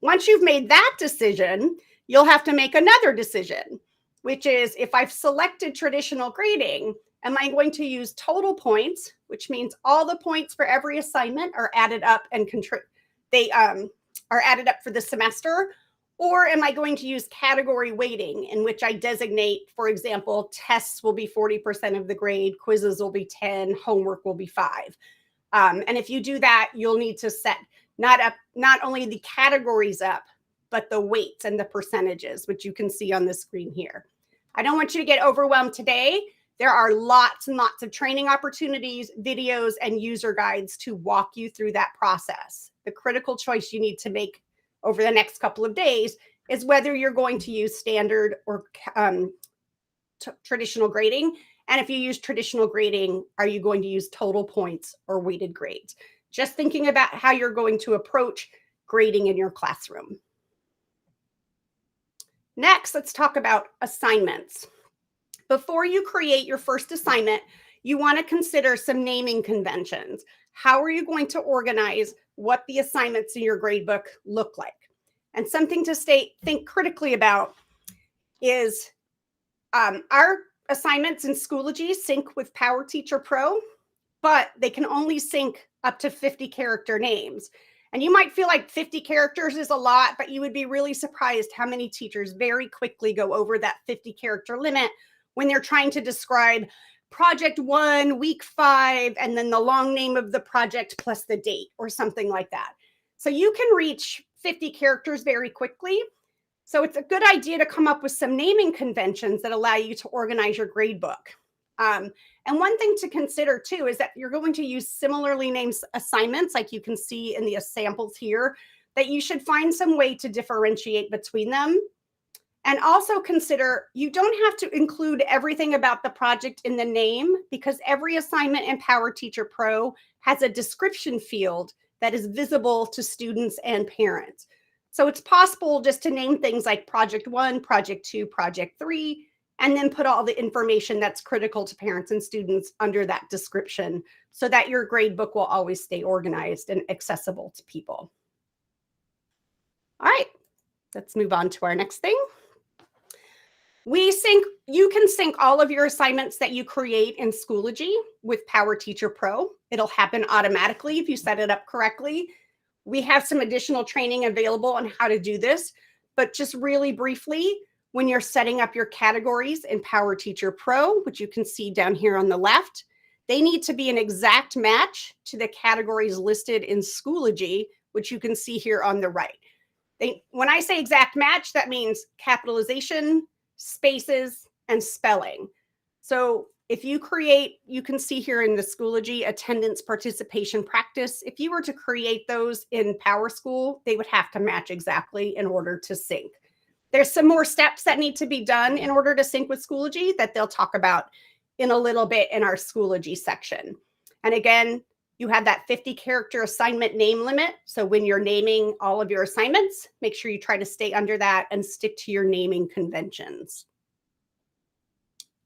Once you've made that decision, you'll have to make another decision, which is, if I've selected traditional grading, am I going to use total points, which means all the points for every assignment are added up and they are added up for the semester? Or am I going to use category weighting, in which I designate, for example, tests will be 40% of the grade, quizzes will be 10, homework will be 5. And if you do that, you'll need to set not only the categories up, but the weights and the percentages, which you can see on the screen here. I don't want you to get overwhelmed today. There are lots and lots of training opportunities, videos, and user guides to walk you through that process. The critical choice you need to make over the next couple of days is whether you're going to use standard or traditional grading. And if you use traditional grading, are you going to use total points or weighted grades? Just thinking about how you're going to approach grading in your classroom. Next, let's talk about assignments. Before you create your first assignment, you want to consider some naming conventions. How are you going to organize what the assignments in your gradebook look like? And something to think critically about is our assignments in Schoology sync with PowerTeacher Pro, but they can only sync up to 50 character names. And you might feel like 50 characters is a lot, but you would be really surprised how many teachers very quickly go over that 50 character limit when they're trying to describe project 1, week 5, and then the long name of the project plus the date or something like that. So you can reach 50 characters very quickly. So it's a good idea to come up with some naming conventions that allow you to organize your grade book. And one thing to consider too is that you're going to use similarly named assignments, like you can see in the samples here, that you should find some way to differentiate between them. And also consider, you don't have to include everything about the project in the name, because every assignment in PowerTeacher Pro has a description field that is visible to students and parents. So it's possible just to name things like Project 1, Project 2, Project 3, and then put all the information that's critical to parents and students under that description so that your grade book will always stay organized and accessible to people. All right, let's move on to our next thing. You can sync all of your assignments that you create in Schoology with PowerTeacher Pro. It'll happen automatically if you set it up correctly. We have some additional training available on how to do this, but just really briefly, when you're setting up your categories in PowerTeacher Pro, which you can see down here on the left, They need to be an exact match to the categories listed in Schoology, which you can see here on the right. When I say exact match, that means capitalization, spaces, and spelling. So if you create, you can see here in the Schoology attendance, participation, practice. If you were to create those in PowerSchool, they would have to match exactly in order to sync. There's some more steps that need to be done in order to sync with Schoology that they'll talk about in a little bit in our Schoology section. And again, you have that 50-character assignment name limit. So when you're naming all of your assignments, make sure you try to stay under that and stick to your naming conventions.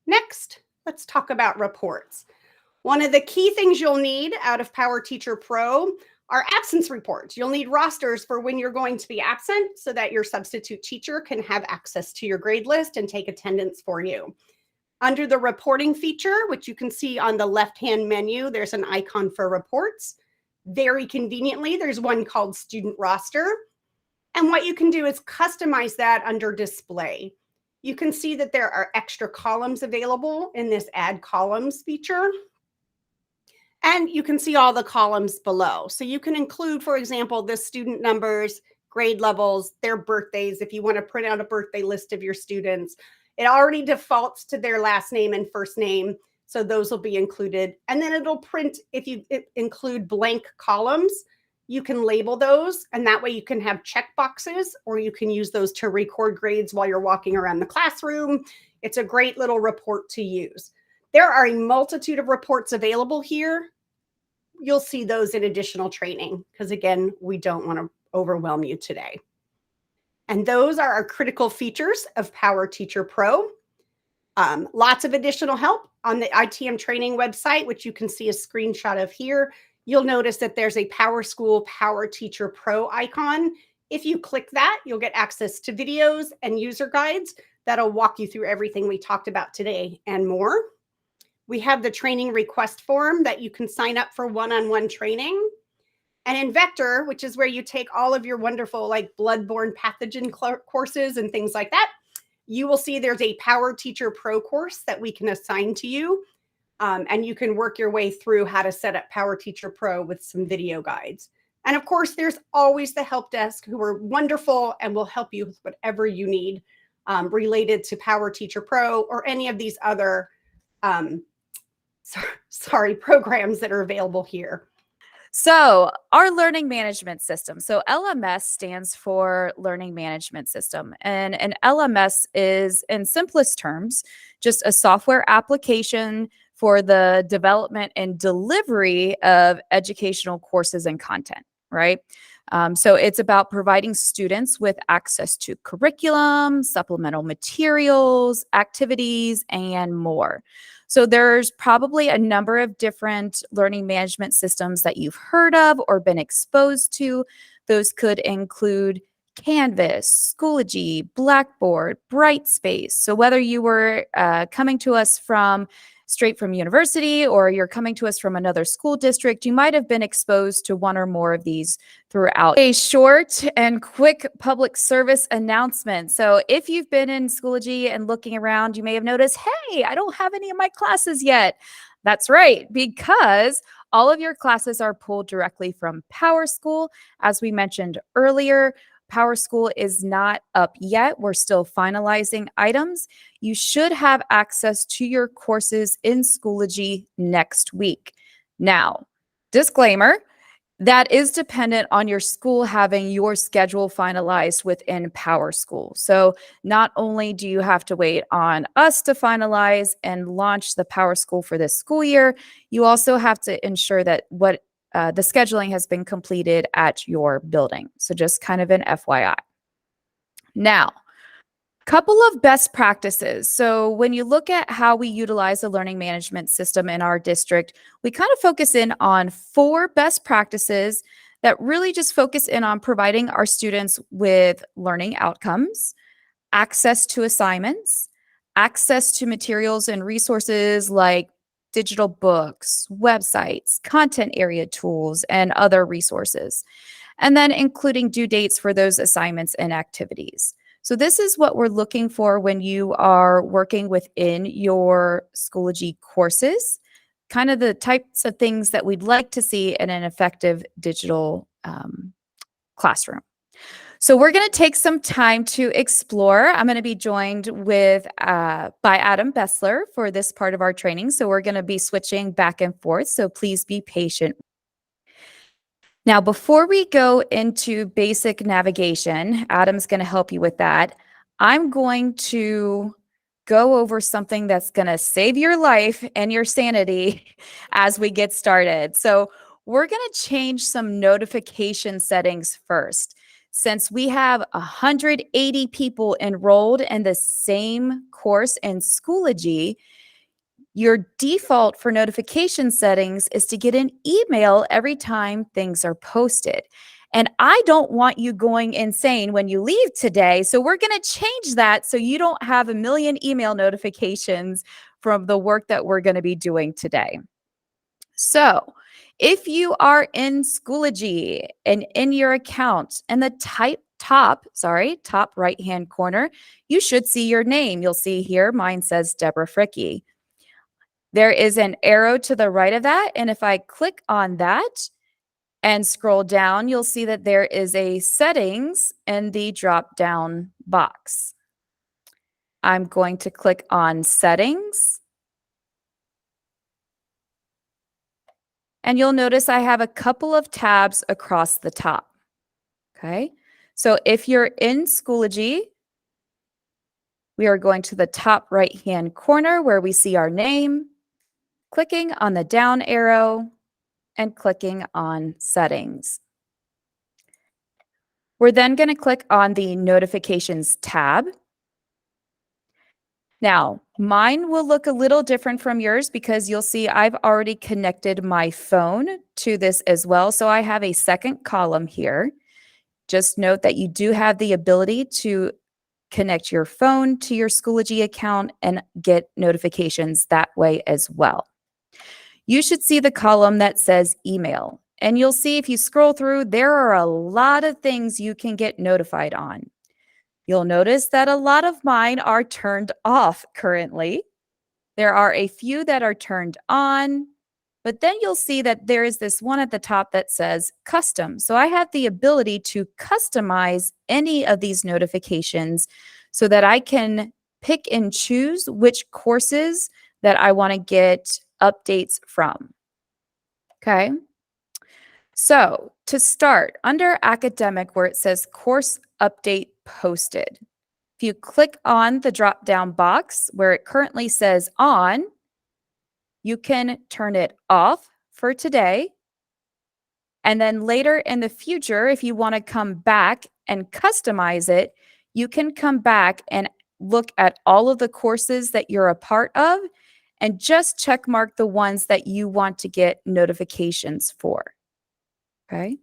Next, let's talk about reports. One of the key things you'll need out of PowerTeacher Pro are absence reports. You'll need rosters for when you're going to be absent so that your substitute teacher can have access to your grade list and take attendance for you. Under the reporting feature, which you can see on the left-hand menu, there's an icon for reports. Very conveniently, there's one called Student Roster. And what you can do is customize that under Display. You can see that there are extra columns available in this Add Columns feature. And you can see all the columns below. So you can include, for example, the student numbers, grade levels, their birthdays, if you want to print out a birthday list of your students. It already defaults to their last name and first name, so those will be included. And then it'll print, if you include blank columns, you can label those, and that way you can have check boxes, or you can use those to record grades while you're walking around the classroom. It's a great little report to use. There are a multitude of reports available here. You'll see those in additional training, because again, we don't want to overwhelm you today. And those are our critical features of PowerTeacher Pro. Lots of additional help on the ITM training website, which you can see a screenshot of here. You'll notice that there's a PowerSchool PowerTeacher Pro icon. If you click that, you'll get access to videos and user guides that'll walk you through everything we talked about today and more. We have the training request form that you can sign up for one-on-one training. And in Vector, which is where you take all of your wonderful like bloodborne pathogen courses and things like that, you will see there's a PowerTeacher Pro course that we can assign to you. And you can work your way through how to set up PowerTeacher Pro with some video guides. And of course, there's always the help desk who are wonderful and will help you with whatever you need related to PowerTeacher Pro or any of these other programs that are available here. So our learning management system. So LMS stands for Learning Management System. And an LMS is, in simplest terms, just a software application for the development and delivery of educational courses and content, right? So it's about providing students with access to curriculum, supplemental materials, activities, and more. So there's probably a number of different learning management systems that you've heard of or been exposed to. Those could include Canvas, Schoology, Blackboard, Brightspace. So whether you were coming to us straight from university or you're coming to us from another school district, you might have been exposed to one or more of these throughout. A short and quick public service announcement. So if you've been in Schoology and looking around, you may have noticed, hey, I don't have any of my classes yet. That's right, because all of your classes are pulled directly from PowerSchool. As we mentioned earlier, PowerSchool is not up yet. We're still finalizing items. You should have access to your courses in Schoology next week. Now, disclaimer, that is dependent on your school having your schedule finalized within PowerSchool. So not only do you have to wait on us to finalize and launch the PowerSchool for this school year, you also have to ensure that the scheduling has been completed at your building. So just kind of an FYI. Now, couple of best practices. So when you look at how we utilize the learning management system in our district, we kind of focus in on 4 best practices that really just focus in on providing our students with learning outcomes, access to assignments, access to materials and resources like digital books, websites, content area tools, and other resources, and then including due dates for those assignments and activities. So this is what we're looking for when you are working within your Schoology courses. kind of the types of things that we'd like to see in an effective digital classroom. So we're going to take some time to explore. I'm going to be joined with by Adam Bessler for this part of our training. So we're going to be switching back and forth. So please be patient. Now, before we go into basic navigation, Adam's going to help you with that. I'm going to go over something that's going to save your life and your sanity as we get started. So we're going to change some notification settings first. Since we have 180 people enrolled in the same course in Schoology, your default for notification settings is to get an email every time things are posted. And I don't want you going insane when you leave today. So we're going to change that so you don't have a million email notifications from the work that we're going to be doing today. So if you are in Schoology and in your account and the top right-hand corner, you should see your name. You'll see here, mine says Deborah Fricke. There is an arrow to the right of that. And if I click on that and scroll down, you'll see that there is a settings in the drop-down box. I'm going to click on settings. And you'll notice I have a couple of tabs across the top. Okay. So if you're in Schoology, we are going to the top right-hand corner where we see our name, clicking on the down arrow, and clicking on settings. We're then going to click on the notifications tab. Now, mine will look a little different from yours because you'll see I've already connected my phone to this as well. So I have a second column here. Just note that you do have the ability to connect your phone to your Schoology account and get notifications that way as well. You should see the column that says email. And you'll see if you scroll through, there are a lot of things you can get notified on. You'll notice that a lot of mine are turned off currently. There are a few that are turned on, but then you'll see that there is this one at the top that says custom. So I have the ability to customize any of these notifications so that I can pick and choose which courses that I want to get updates from. Okay. So to start, under academic where it says course update posted, if you click on the drop-down box where it currently says on, you can turn it off for today. And then later in the future, if you want to come back and customize it, you can come back and look at all of the courses that you're a part of and just check mark the ones that you want to get notifications for. Okay.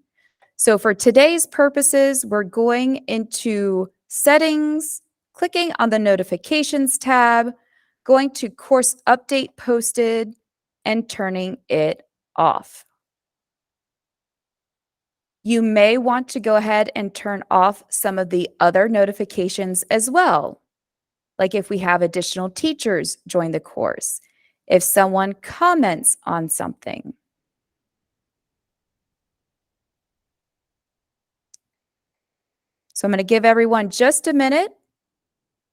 So for today's purposes, we're going into settings, clicking on the notifications tab, going to course update posted, and turning it off. You may want to go ahead and turn off some of the other notifications as well. Like if we have additional teachers join the course, if someone comments on something. So I'm going to give everyone just a minute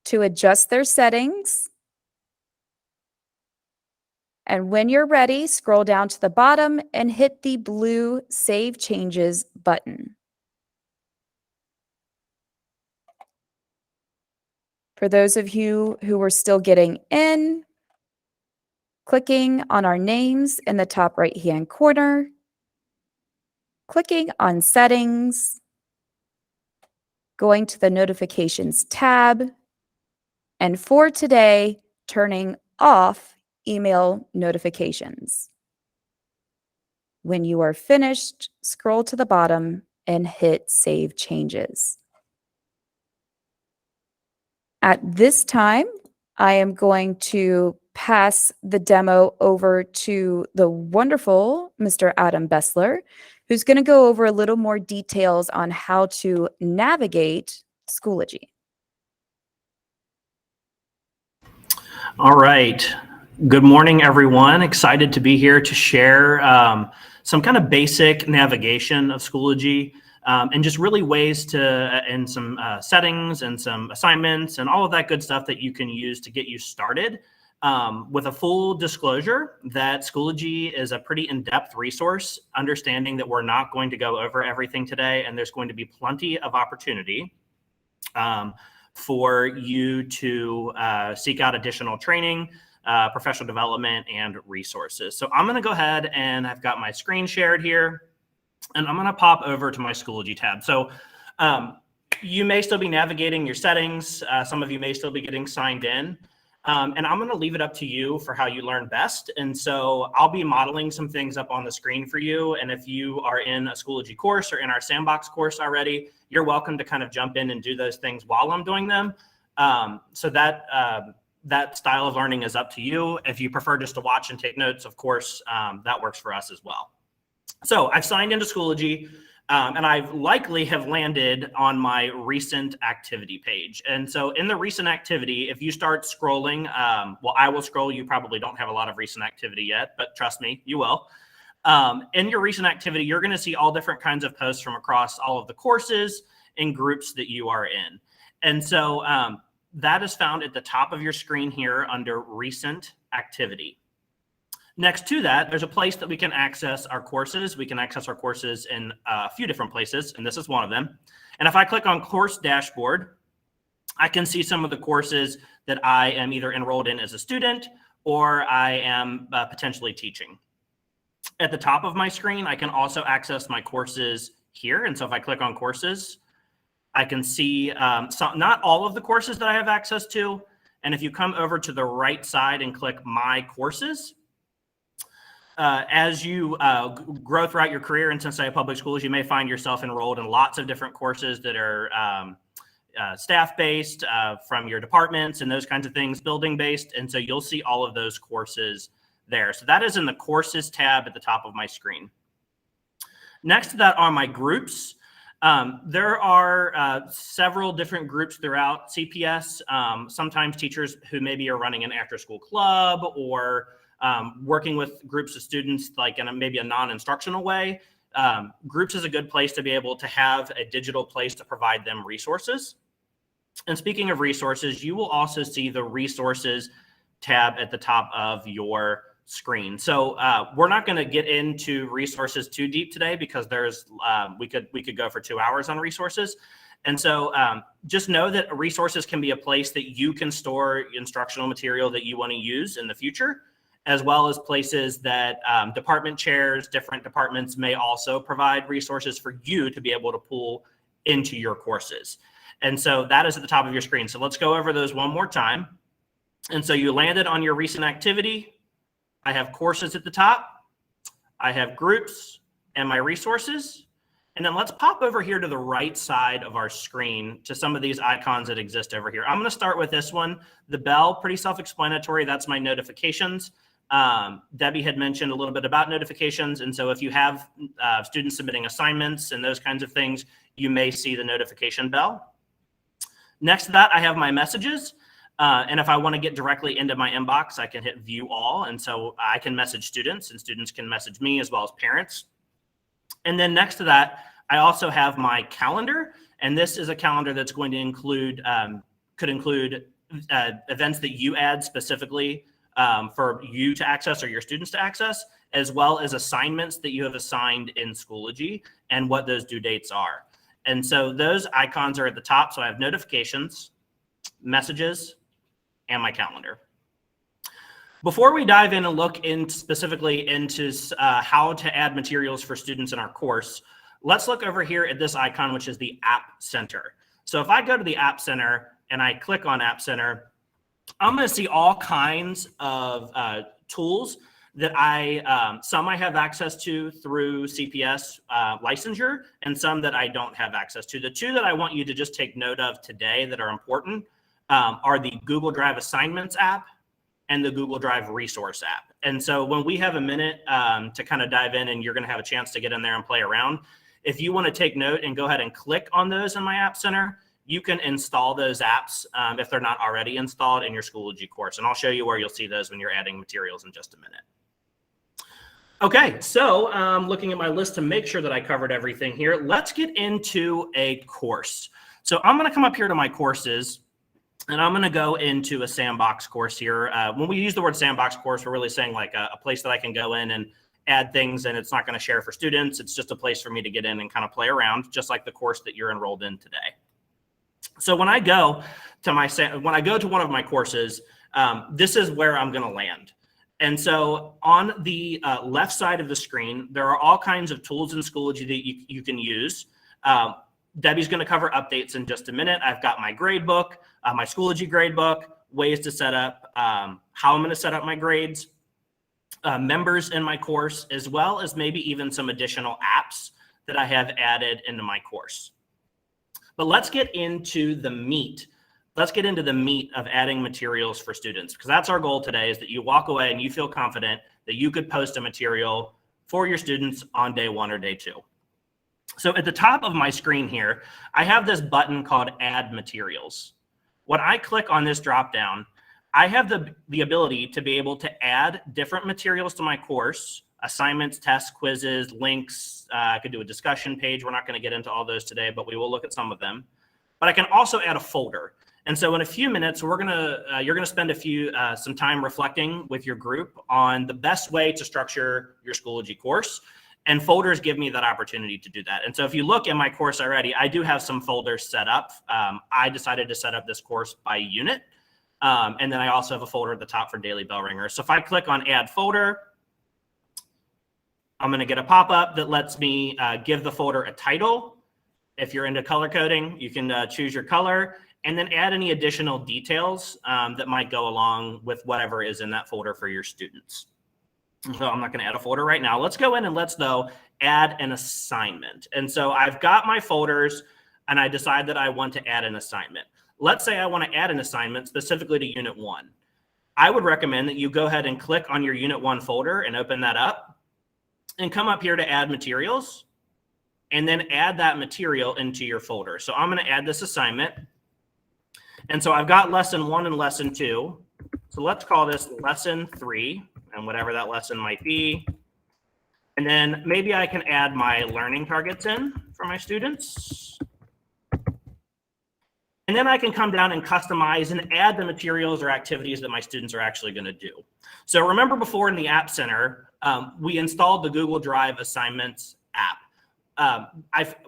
to adjust their settings. And when you're ready, scroll down to the bottom and hit the blue Save Changes button. For those of you who are still getting in, clicking on our names in the top right-hand corner, clicking on Settings, going to the Notifications tab, and for today, turning off email notifications. When you are finished, scroll to the bottom and hit Save Changes. At this time, I am going to pass the demo over to the wonderful Mr. Adam Bessler, who's going to go over a little more details on how to navigate Schoology. All right. Good morning, everyone. Excited to be here to share some kind of basic navigation of Schoology and just really ways to, and some settings and some assignments and all of that good stuff that you can use to get you started. With a full disclosure that Schoology is a pretty in-depth resource, understanding that we're not going to go over everything today, and there's going to be plenty of opportunity for you to seek out additional training, professional development, and resources. So I'm going to go ahead and I've got my screen shared here, and I'm going to pop over to my Schoology tab. So you may still be navigating your settings. Some of you may still be getting signed in. And I'm going to leave it up to you for how you learn best. And so I'll be modeling some things up on the screen for you. And if you are in a Schoology course or in our sandbox course already, you're welcome to kind of jump in and do those things while I'm doing them. So that style of learning is up to you. If you prefer just to watch and take notes, of course, that works for us as well. So I've signed into Schoology. And I likely have landed on my recent activity page. And so in the recent activity, if you start scrolling, well, I will scroll. You probably don't have a lot of recent activity yet, but trust me, you will. In your recent activity, you're going to see all different kinds of posts from across all of the courses and groups that you are in. And so that is found at the top of your screen here under recent activity. Next to that, there's a place that we can access our courses. We can access our courses in a few different places, and this is one of them. And if I click on Course Dashboard, I can see some of the courses that I am either enrolled in as a student or I am potentially teaching. At the top of my screen, I can also access my courses here. And so if I click on Courses, I can see not all of the courses that I have access to. And if you come over to the right side and click My Courses, as you grow throughout your career in Cincinnati Public Schools, you may find yourself enrolled in lots of different courses that are staff-based from your departments and those kinds of things, building-based. And so you'll see all of those courses there. So that is in the Courses tab at the top of my screen. Next to that are my groups. There are several different groups throughout CPS. Sometimes teachers who maybe are running an after-school club or working with groups of students like in maybe a non-instructional way. Groups is a good place to be able to have a digital place to provide them resources. And speaking of resources, you will also see the Resources tab at the top of your screen. So we're not going to get into resources too deep today because there's we could go for 2 hours on resources. And so just know that resources can be a place that you can store instructional material that you want to use in the future, as well as places that department chairs, different departments may also provide resources for you to be able to pull into your courses. And so that is at the top of your screen. So let's go over those one more time. And so you landed on your recent activity. I have courses at the top. I have groups and my resources. And then let's pop over here to the right side of our screen to some of these icons that exist over here. I'm going to start with this one, the bell, pretty self-explanatory. That's my notifications. Debbie had mentioned a little bit about notifications. And so if you have students submitting assignments and those kinds of things, you may see the notification bell. Next to that, I have my messages. And if I want to get directly into my inbox, I can hit View All. And so I can message students and students can message me as well as parents. And then next to that, I also have my calendar. And this is a calendar that's going to include, could include events that you add specifically for you to access or your students to access, as well as assignments that you have assigned in Schoology and what those due dates are. And so those icons are at the top. So I have notifications, messages, and my calendar. Before we dive in and look in specifically into how to add materials for students in our course, let's look over here at this icon, which is the App Center. So if I go to the App Center and I click on App Center, I'm going to see all kinds of tools that some I have access to through CPS licensure and some that I don't have access to. The two that I want you to just take note of today that are important are the Google Drive Assignments app and the Google Drive Resource app. And so when we have a minute to kind of dive in and you're going to have a chance to get in there and play around, if you want to take note and go ahead and click on those in my App Center, you can install those apps if they're not already installed in your Schoology course. And I'll show you where you'll see those when you're adding materials in just a minute. Okay, so looking at my list to make sure that I covered everything here, let's get into a course. So I'm going to come up here to my courses, and I'm going to go into a sandbox course here. When we use the word sandbox course, we're really saying like a place that I can go in and add things, and it's not going to share for students. It's just a place for me to get in and kind of play around, just like the course that you're enrolled in today. So when I go to one of my courses, this is where I'm going to land. And so on the left side of the screen, there are all kinds of tools in Schoology that you can use. Debbie's going to cover updates in just a minute. I've got my gradebook, my Schoology gradebook, ways to set up, how I'm going to set up my grades, members in my course, as well as maybe even some additional apps that I have added into my course. But let's get into the meat. Let's get into the meat of adding materials for students, because that's our goal today, is that you walk away and you feel confident that you could post a material for your students on day 1 or day 2. So at the top of my screen here, I have this button called Add Materials. When I click on this dropdown, I have the ability to be able to add different materials to my course, assignments, tests, quizzes, links. I could do a discussion page. We're not going to get into all those today, but we will look at some of them. But I can also add a folder. And so in a few minutes, you're going to spend some time reflecting with your group on the best way to structure your Schoology course. And folders give me that opportunity to do that. And so if you look in my course already, I do have some folders set up. I decided to set up this course by unit. And then I also have a folder at the top for daily bell ringers. So if I click on Add Folder, I'm going to get a pop-up that lets me give the folder a title. If you're into color coding, you can choose your color, and then add any additional details that might go along with whatever is in that folder for your students. So I'm not going to add a folder right now. Let's go in and though add an assignment. And so I've got my folders, and I decide that I want to add an assignment. Let's say I want to add an assignment specifically to Unit 1. I would recommend that you go ahead and click on your Unit 1 folder and open that up and come up here to Add Materials, and then add that material into your folder. So I'm going to add this assignment. And so I've got lesson 1 and lesson 2. So let's call this lesson 3, and whatever that lesson might be. And then maybe I can add my learning targets in for my students. And then I can come down and customize and add the materials or activities that my students are actually going to do. So remember before in the App Center, we installed the Google Drive Assignments app.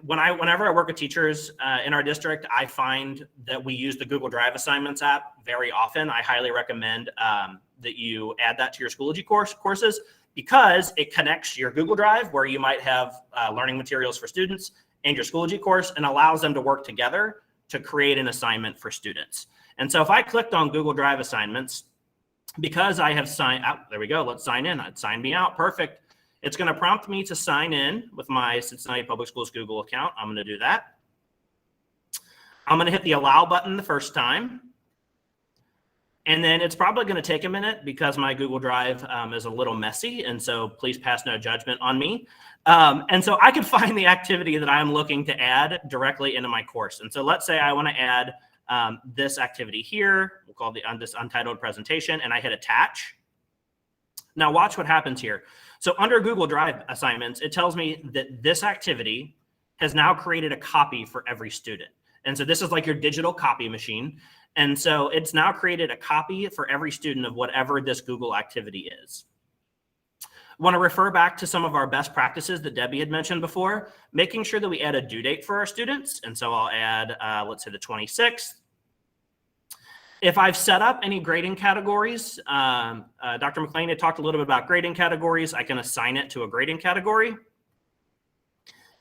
Whenever I work with teachers in our district, I find that we use the Google Drive Assignments app very often. I highly recommend that you add that to your Schoology courses, because it connects your Google Drive, where you might have learning materials for students, and your Schoology course, and allows them to work together to create an assignment for students. And so if I clicked on Google Drive Assignments, because I have signed out, there we go, let's sign in. I'd sign me out, perfect. It's going to prompt me to sign in with my Cincinnati Public Schools Google account. I'm going to do that. I'm going to hit the allow button the first time. And then it's probably going to take a minute because my Google Drive is a little messy. And so please pass no judgment on me. And so I could find the activity that I'm looking to add directly into my course. And so let's say I want to add this activity here. We'll call this untitled presentation, and I hit attach. Now watch what happens here. So under Google Drive Assignments, it tells me that this activity has now created a copy for every student. And so this is like your digital copy machine. And so it's now created a copy for every student of whatever this Google activity is. I want to refer back to some of our best practices that Debbie had mentioned before, making sure that we add a due date for our students. And so I'll add, let's say the 26th. If I've set up any grading categories, Dr. McLean had talked a little bit about grading categories. I can assign it to a grading category.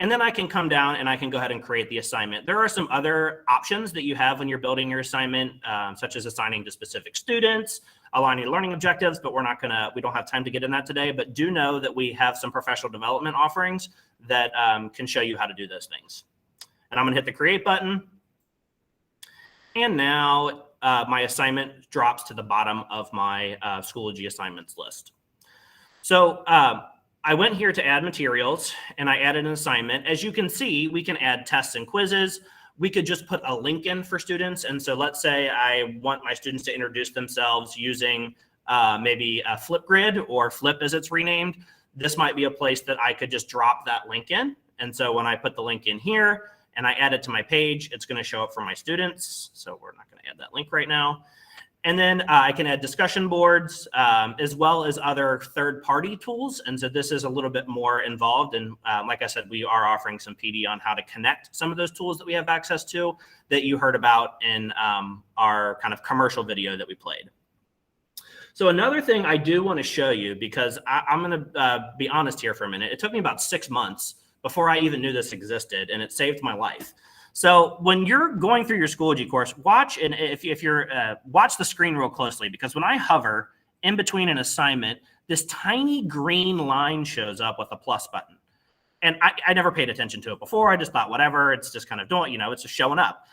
And then I can come down and I can go ahead and create the assignment. There are some other options that you have when you're building your assignment, such as assigning to specific students, aligning learning objectives, but we don't have time to get in that today. But do know that we have some professional development offerings that can show you how to do those things. And I'm going to hit the create button. And now my assignment drops to the bottom of my Schoology assignments list. So I went here to add materials, and I added an assignment. As you can see, we can add tests and quizzes. we could just put a link in for students. And so let's say I want my students to introduce themselves using maybe a Flipgrid or Flip as it's renamed. This might be a place that I could just drop that link in. And so when I put the link in here and I add it to my page, it's going to show up for my students. So we're not going to add that link right now. And then I can add discussion boards as well as other third-party tools. And so this is a little bit more involved. And like I said, we are offering some PD on how to connect some of those tools that we have access to that you heard about in our kind of commercial video that we played. So another thing I do want to show you, because I'm going to be honest here for a minute. It took me about 6 months before I even knew this existed, and it saved my life. So when you're going through your Schoology course, watch, and if you're watch the screen real closely, because when I hover in between an assignment, this tiny green line shows up with a plus button. And I never paid attention to it before. I just thought, whatever, it's just kind of doing, you know, it's just showing up.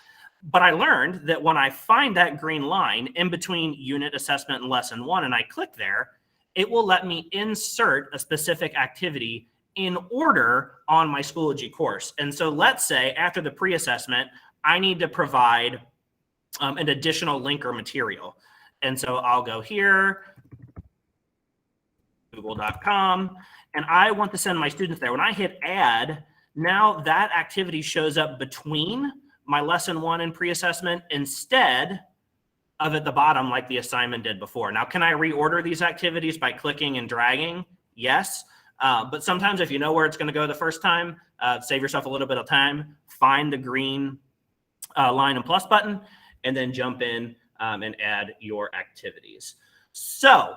But I learned that when I find that green line in between unit assessment and lesson 1, and I click there, it will let me insert a specific activity in order on my Schoology course. And so let's say after the pre-assessment, I need to provide an additional link or material. And so I'll go here, google.com, and I want to send my students there. When I hit add, now that activity shows up between my lesson 1 and pre-assessment instead of at the bottom like the assignment did before. Now, can I reorder these activities by clicking and dragging? Yes. But sometimes if you know where it's going to go the first time, save yourself a little bit of time, find the green line and plus button, and then jump in and add your activities. So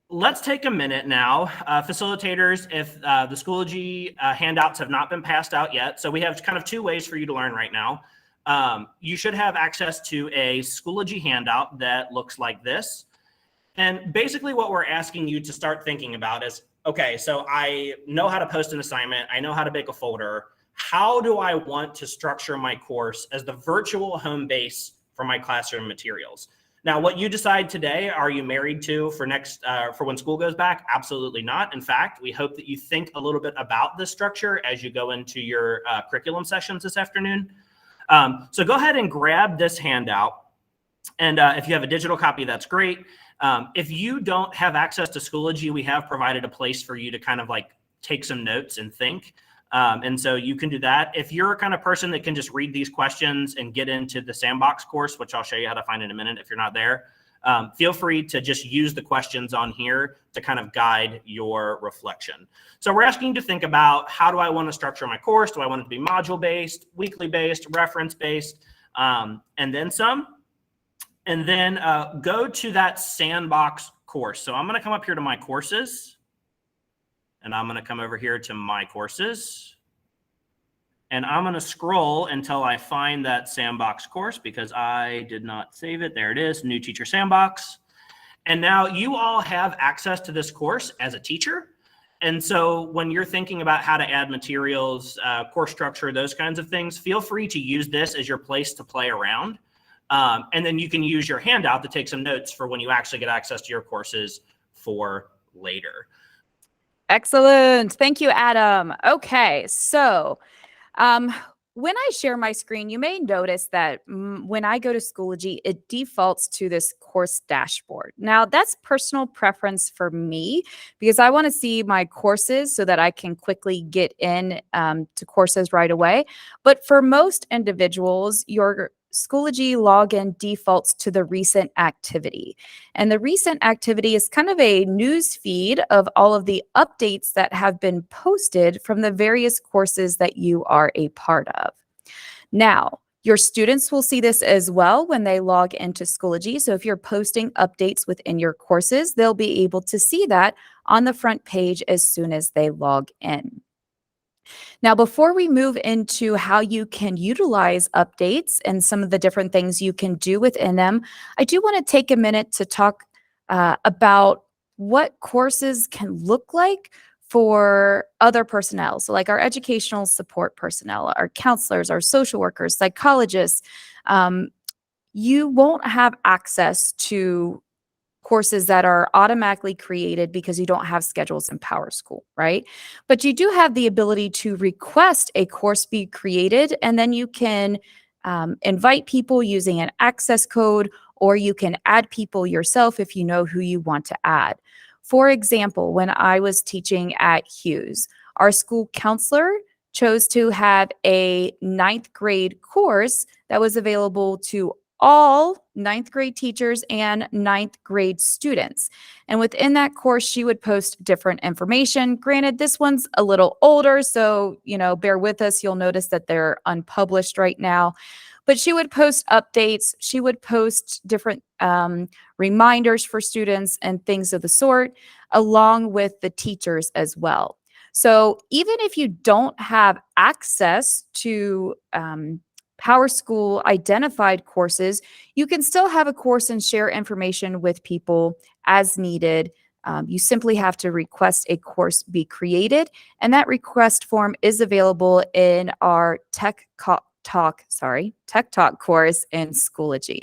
let's take a minute now. Facilitators, if the Schoology handouts have not been passed out yet, so we have kind of 2 ways for you to learn right now. You should have access to a Schoology handout that looks like this. And basically what we're asking you to start thinking about is, okay, so I know how to post an assignment. I know how to make a folder. How do I want to structure my course as the virtual home base for my classroom materials? Now, what you decide today, are you married to for when school goes back? Absolutely not. In fact, we hope that you think a little bit about this structure as you go into your curriculum sessions this afternoon. So go ahead and grab this handout. And if you have a digital copy, that's great. If you don't have access to Schoology, we have provided a place for you to kind of like take some notes and think. And so you can do that. If you're a kind of person that can just read these questions and get into the sandbox course, which I'll show you how to find in a minute if you're not there, feel free to just use the questions on here to kind of guide your reflection. So we're asking you to think about, how do I want to structure my course? Do I want it to be module-based, weekly-based, reference-based, and then some? And then go to that sandbox course. So I'm going to come up here to my courses, and I'm going to come over here to my courses, and I'm going to scroll until I find that sandbox course because I did not save it. There it is, new teacher sandbox. And now you all have access to this course as a teacher. And so when you're thinking about how to add materials, course structure, those kinds of things, feel free to use this as your place to play around. And then you can use your handout to take some notes for when you actually get access to your courses for later. Excellent. Thank you, Adam. Okay, so when I share my screen, you may notice that when I go to Schoology, it defaults to this course dashboard. Now, that's personal preference for me because I want to see my courses so that I can quickly get in to courses right away. But for most individuals, your Schoology login defaults to the recent activity. And the recent activity is kind of a news feed of all of the updates that have been posted from the various courses that you are a part of. Now, your students will see this as well when they log into Schoology. So if you're posting updates within your courses, they'll be able to see that on the front page as soon as they log in. Now, before we move into how you can utilize updates and some of the different things you can do within them, I do want to take a minute to talk about what courses can look like for other personnel. So like our educational support personnel, our counselors, our social workers, psychologists. You won't have access to courses that are automatically created because you don't have schedules in PowerSchool, right? But you do have the ability to request a course be created, and then you can invite people using an access code, or you can add people yourself if you know who you want to add. For example, when I was teaching at Hughes, our school counselor chose to have a 9th grade course that was available to all 9th grade teachers and 9th grade students. And within that course, she would post different information. Granted, this one's a little older, so, bear with us. You'll notice that they're unpublished right now. But she would post updates. She would post different reminders for students and things of the sort, along with the teachers as well. So even if you don't have access to PowerSchool identified courses, you can still have a course and share information with people as needed. You simply have to request a course be created, and that request form is available in our Tech Talk course in Schoology.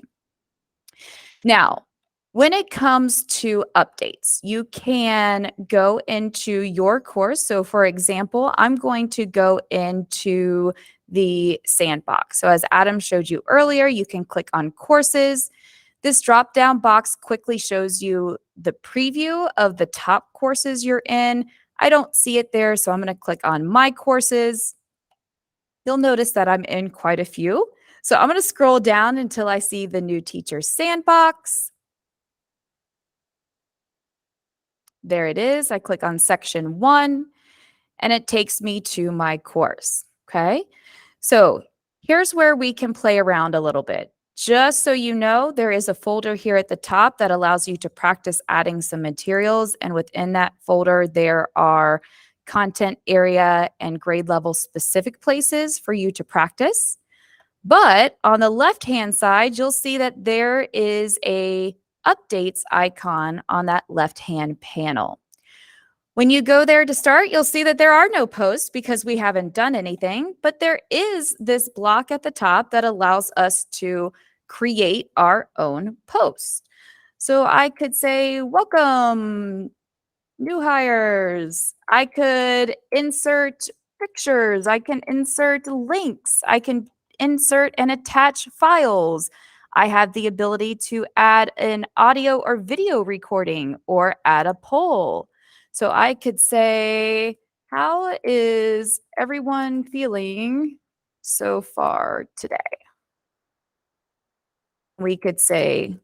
Now, when it comes to updates, you can go into your course. So for example, I'm going to go into the sandbox. So as Adam showed you earlier, you can click on courses. This drop-down box quickly shows you the preview of the top courses you're in. I don't see it there, so I'm going to click on my courses. You'll notice that I'm in quite a few. So I'm going to scroll down until I see the new teacher sandbox. There it is. I click on section 1 and it takes me to my course. Okay. So here's where we can play around a little bit. Just so you know, there is a folder here at the top that allows you to practice adding some materials. And within that folder, there are content area and grade level specific places for you to practice. But on the left-hand side, you'll see that there is a updates icon on that left-hand panel. When you go there to start, you'll see that there are no posts because we haven't done anything, but there is this block at the top that allows us to create our own post. So I could say, welcome, new hires. I could insert pictures. I can insert links. I can insert and attach files. I have the ability to add an audio or video recording or add a poll. So I could say, how is everyone feeling so far today? We could say,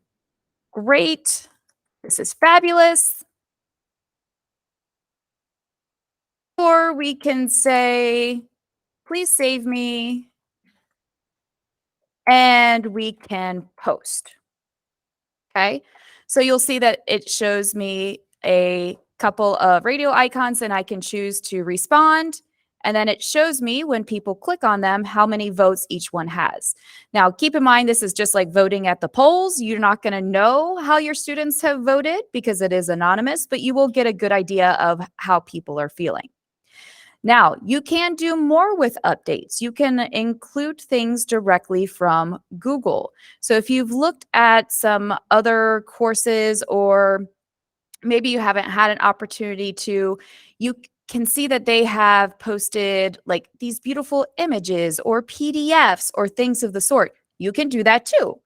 great, this is fabulous. Or we can say, please save me, and we can post. Okay, so you'll see that it shows me a couple of radio icons and I can choose to respond. And then it shows me when people click on them, how many votes each one has. Now, keep in mind, this is just like voting at the polls. You're not going to know how your students have voted because it is anonymous, but you will get a good idea of how people are feeling. Now, you can do more with updates. You can include things directly from Google. So if you've looked at some other courses, or maybe you haven't had an opportunity to, you can see that they have posted like these beautiful images or PDFs or things of the sort. You can do that too.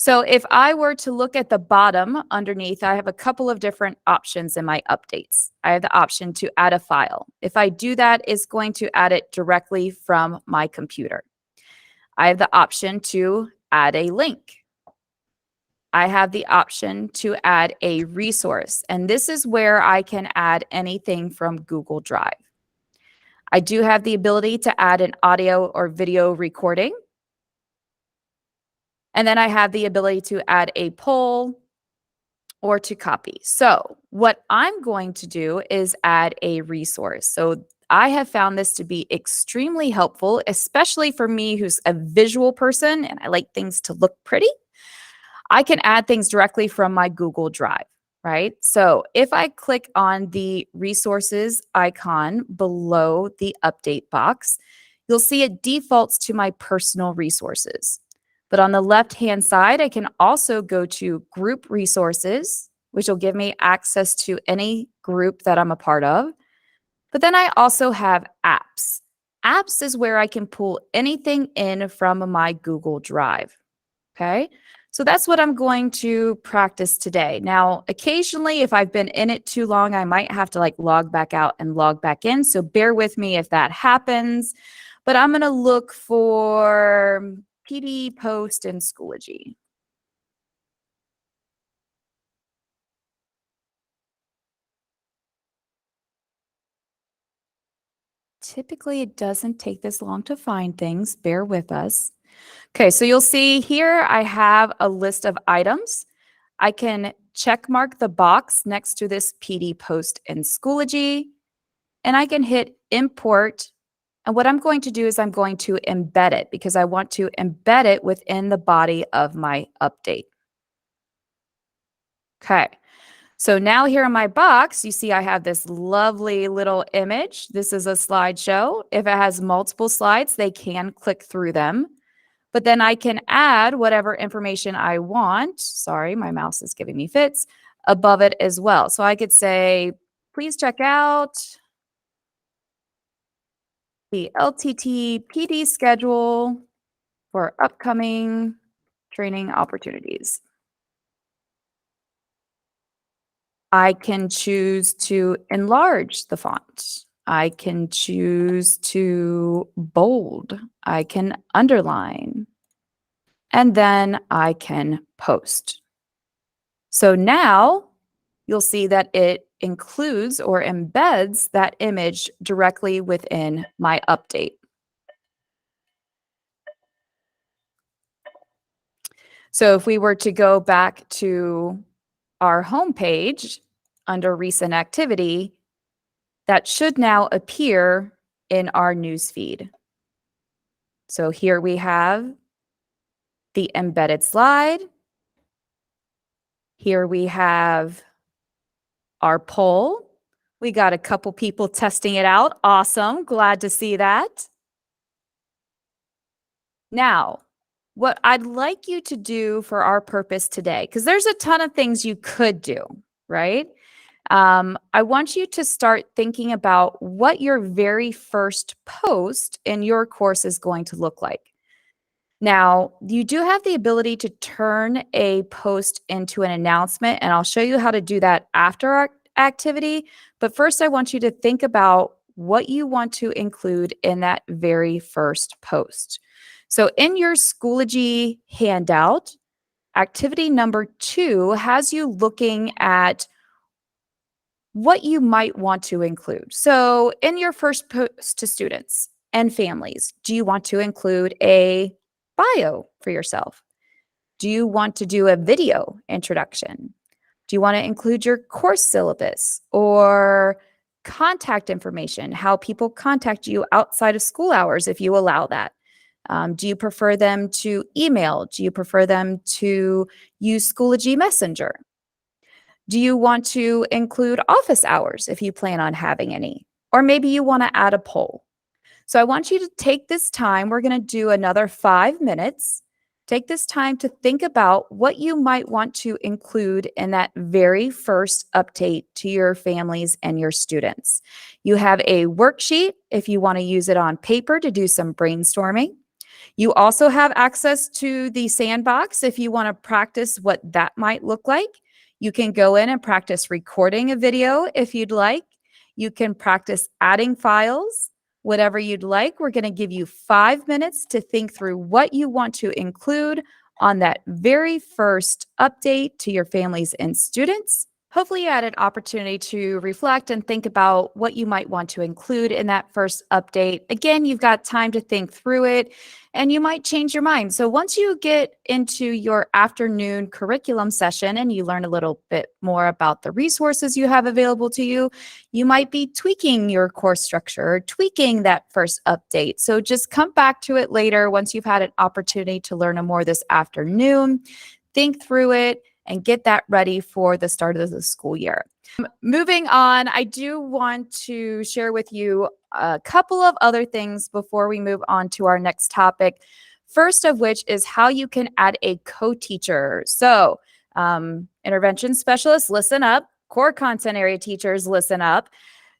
So if I were to look at the bottom underneath, I have a couple of different options in my updates. I have the option to add a file. If I do that, it's going to add it directly from my computer. I have the option to add a link. I have the option to add a resource, and this is where I can add anything from Google Drive. I do have the ability to add an audio or video recording. And then I have the ability to add a poll or to copy. So what I'm going to do is add a resource. So I have found this to be extremely helpful, especially for me who's a visual person and I like things to look pretty. I can add things directly from my Google Drive, right? So if I click on the resources icon below the update box, you'll see it defaults to my personal resources. But on the left-hand side, I can also go to Group Resources, which will give me access to any group that I'm a part of. But then I also have apps. Apps is where I can pull anything in from my Google Drive. Okay, so that's what I'm going to practice today. Now, occasionally, if I've been in it too long, I might have to like log back out and log back in. So bear with me if that happens. But I'm going to look for PD post in Schoology. Typically, it doesn't take this long to find things. Bear with us. Okay, so you'll see here I have a list of items. I can check mark the box next to this PD post in Schoology, and I can hit import. And what I'm going to do is I'm going to embed it because I want to embed it within the body of my update. Okay, so now here in my box, you see I have this lovely little image. This is a slideshow. If it has multiple slides, they can click through them. But then I can add whatever information I want. Sorry, my mouse is giving me fits above it as well. So I could say, please check out the LTT PD schedule for upcoming training opportunities. I can choose to enlarge the font. I can choose to bold. I can underline. And then I can post. So now you'll see that it includes or embeds that image directly within my update. So if we were to go back to our home page under recent activity, that should now appear in our newsfeed. So here we have the embedded slide. Here we have our poll. We got a couple people testing it out. Awesome. Glad to see that. Now, what I'd like you to do for our purpose today, because there's a ton of things you could do, right? I want you to start thinking about what your very first post in your course is going to look like. Now, you do have the ability to turn a post into an announcement, and I'll show you how to do that after our activity. But first, I want you to think about what you want to include in that very first post. So in your Schoology handout, activity number 2 has you looking at what you might want to include. So in your first post to students and families, do you want to include a bio for yourself? Do you want to do a video introduction? Do you want to include your course syllabus or contact information, how people contact you outside of school hours if you allow that? Do you prefer them to email? Do you prefer them to use Schoology Messenger? Do you want to include office hours if you plan on having any? Or maybe you want to add a poll. So I want you to take this time. We're going to do another 5 minutes. Take this time to think about what you might want to include in that very first update to your families and your students. You have a worksheet if you want to use it on paper to do some brainstorming. You also have access to the sandbox if you want to practice what that might look like. You can go in and practice recording a video if you'd like. You can practice adding files, whatever you'd like. We're going to give you 5 minutes to think through what you want to include on that very first update to your families and students. Hopefully you had an opportunity to reflect and think about what you might want to include in that first update. Again, you've got time to think through it and you might change your mind. So once you get into your afternoon curriculum session and you learn a little bit more about the resources you have available to you, you might be tweaking your course structure or tweaking that first update. So just come back to it later once you've had an opportunity to learn more this afternoon, think through it, and get that ready for the start of the school year. Moving on, I do want to share with you a couple of other things before we move on to our next topic. First of which is how you can add a co-teacher. So Intervention specialists, listen up. Core content area teachers, listen up.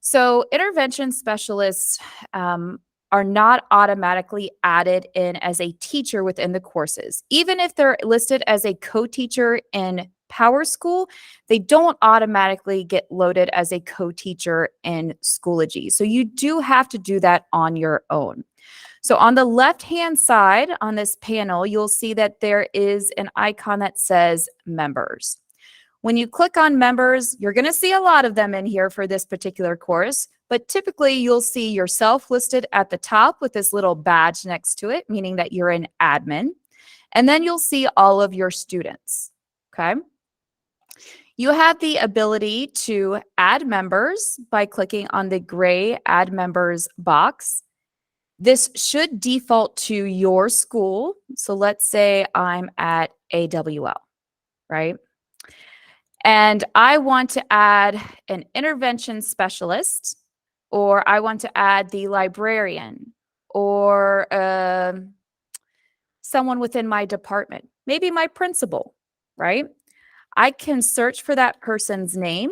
So intervention specialists are not automatically added in as a teacher within the courses. Even if they're listed as a co-teacher in PowerSchool, they don't automatically get loaded as a co-teacher in Schoology. So you do have to do that on your own. So on the left-hand side on this panel, you'll see that there is an icon that says members. When you click on members, you're going to see a lot of them in here for this particular course, but typically you'll see yourself listed at the top with this little badge next to it, meaning that you're an admin. And then you'll see all of your students, okay? You have the ability to add members by clicking on the gray Add Members box. This should default to your school. So let's say I'm at AWL, right? And I want to add an intervention specialist, or I want to add the librarian, or someone within my department, maybe my principal, right? I can search for that person's name.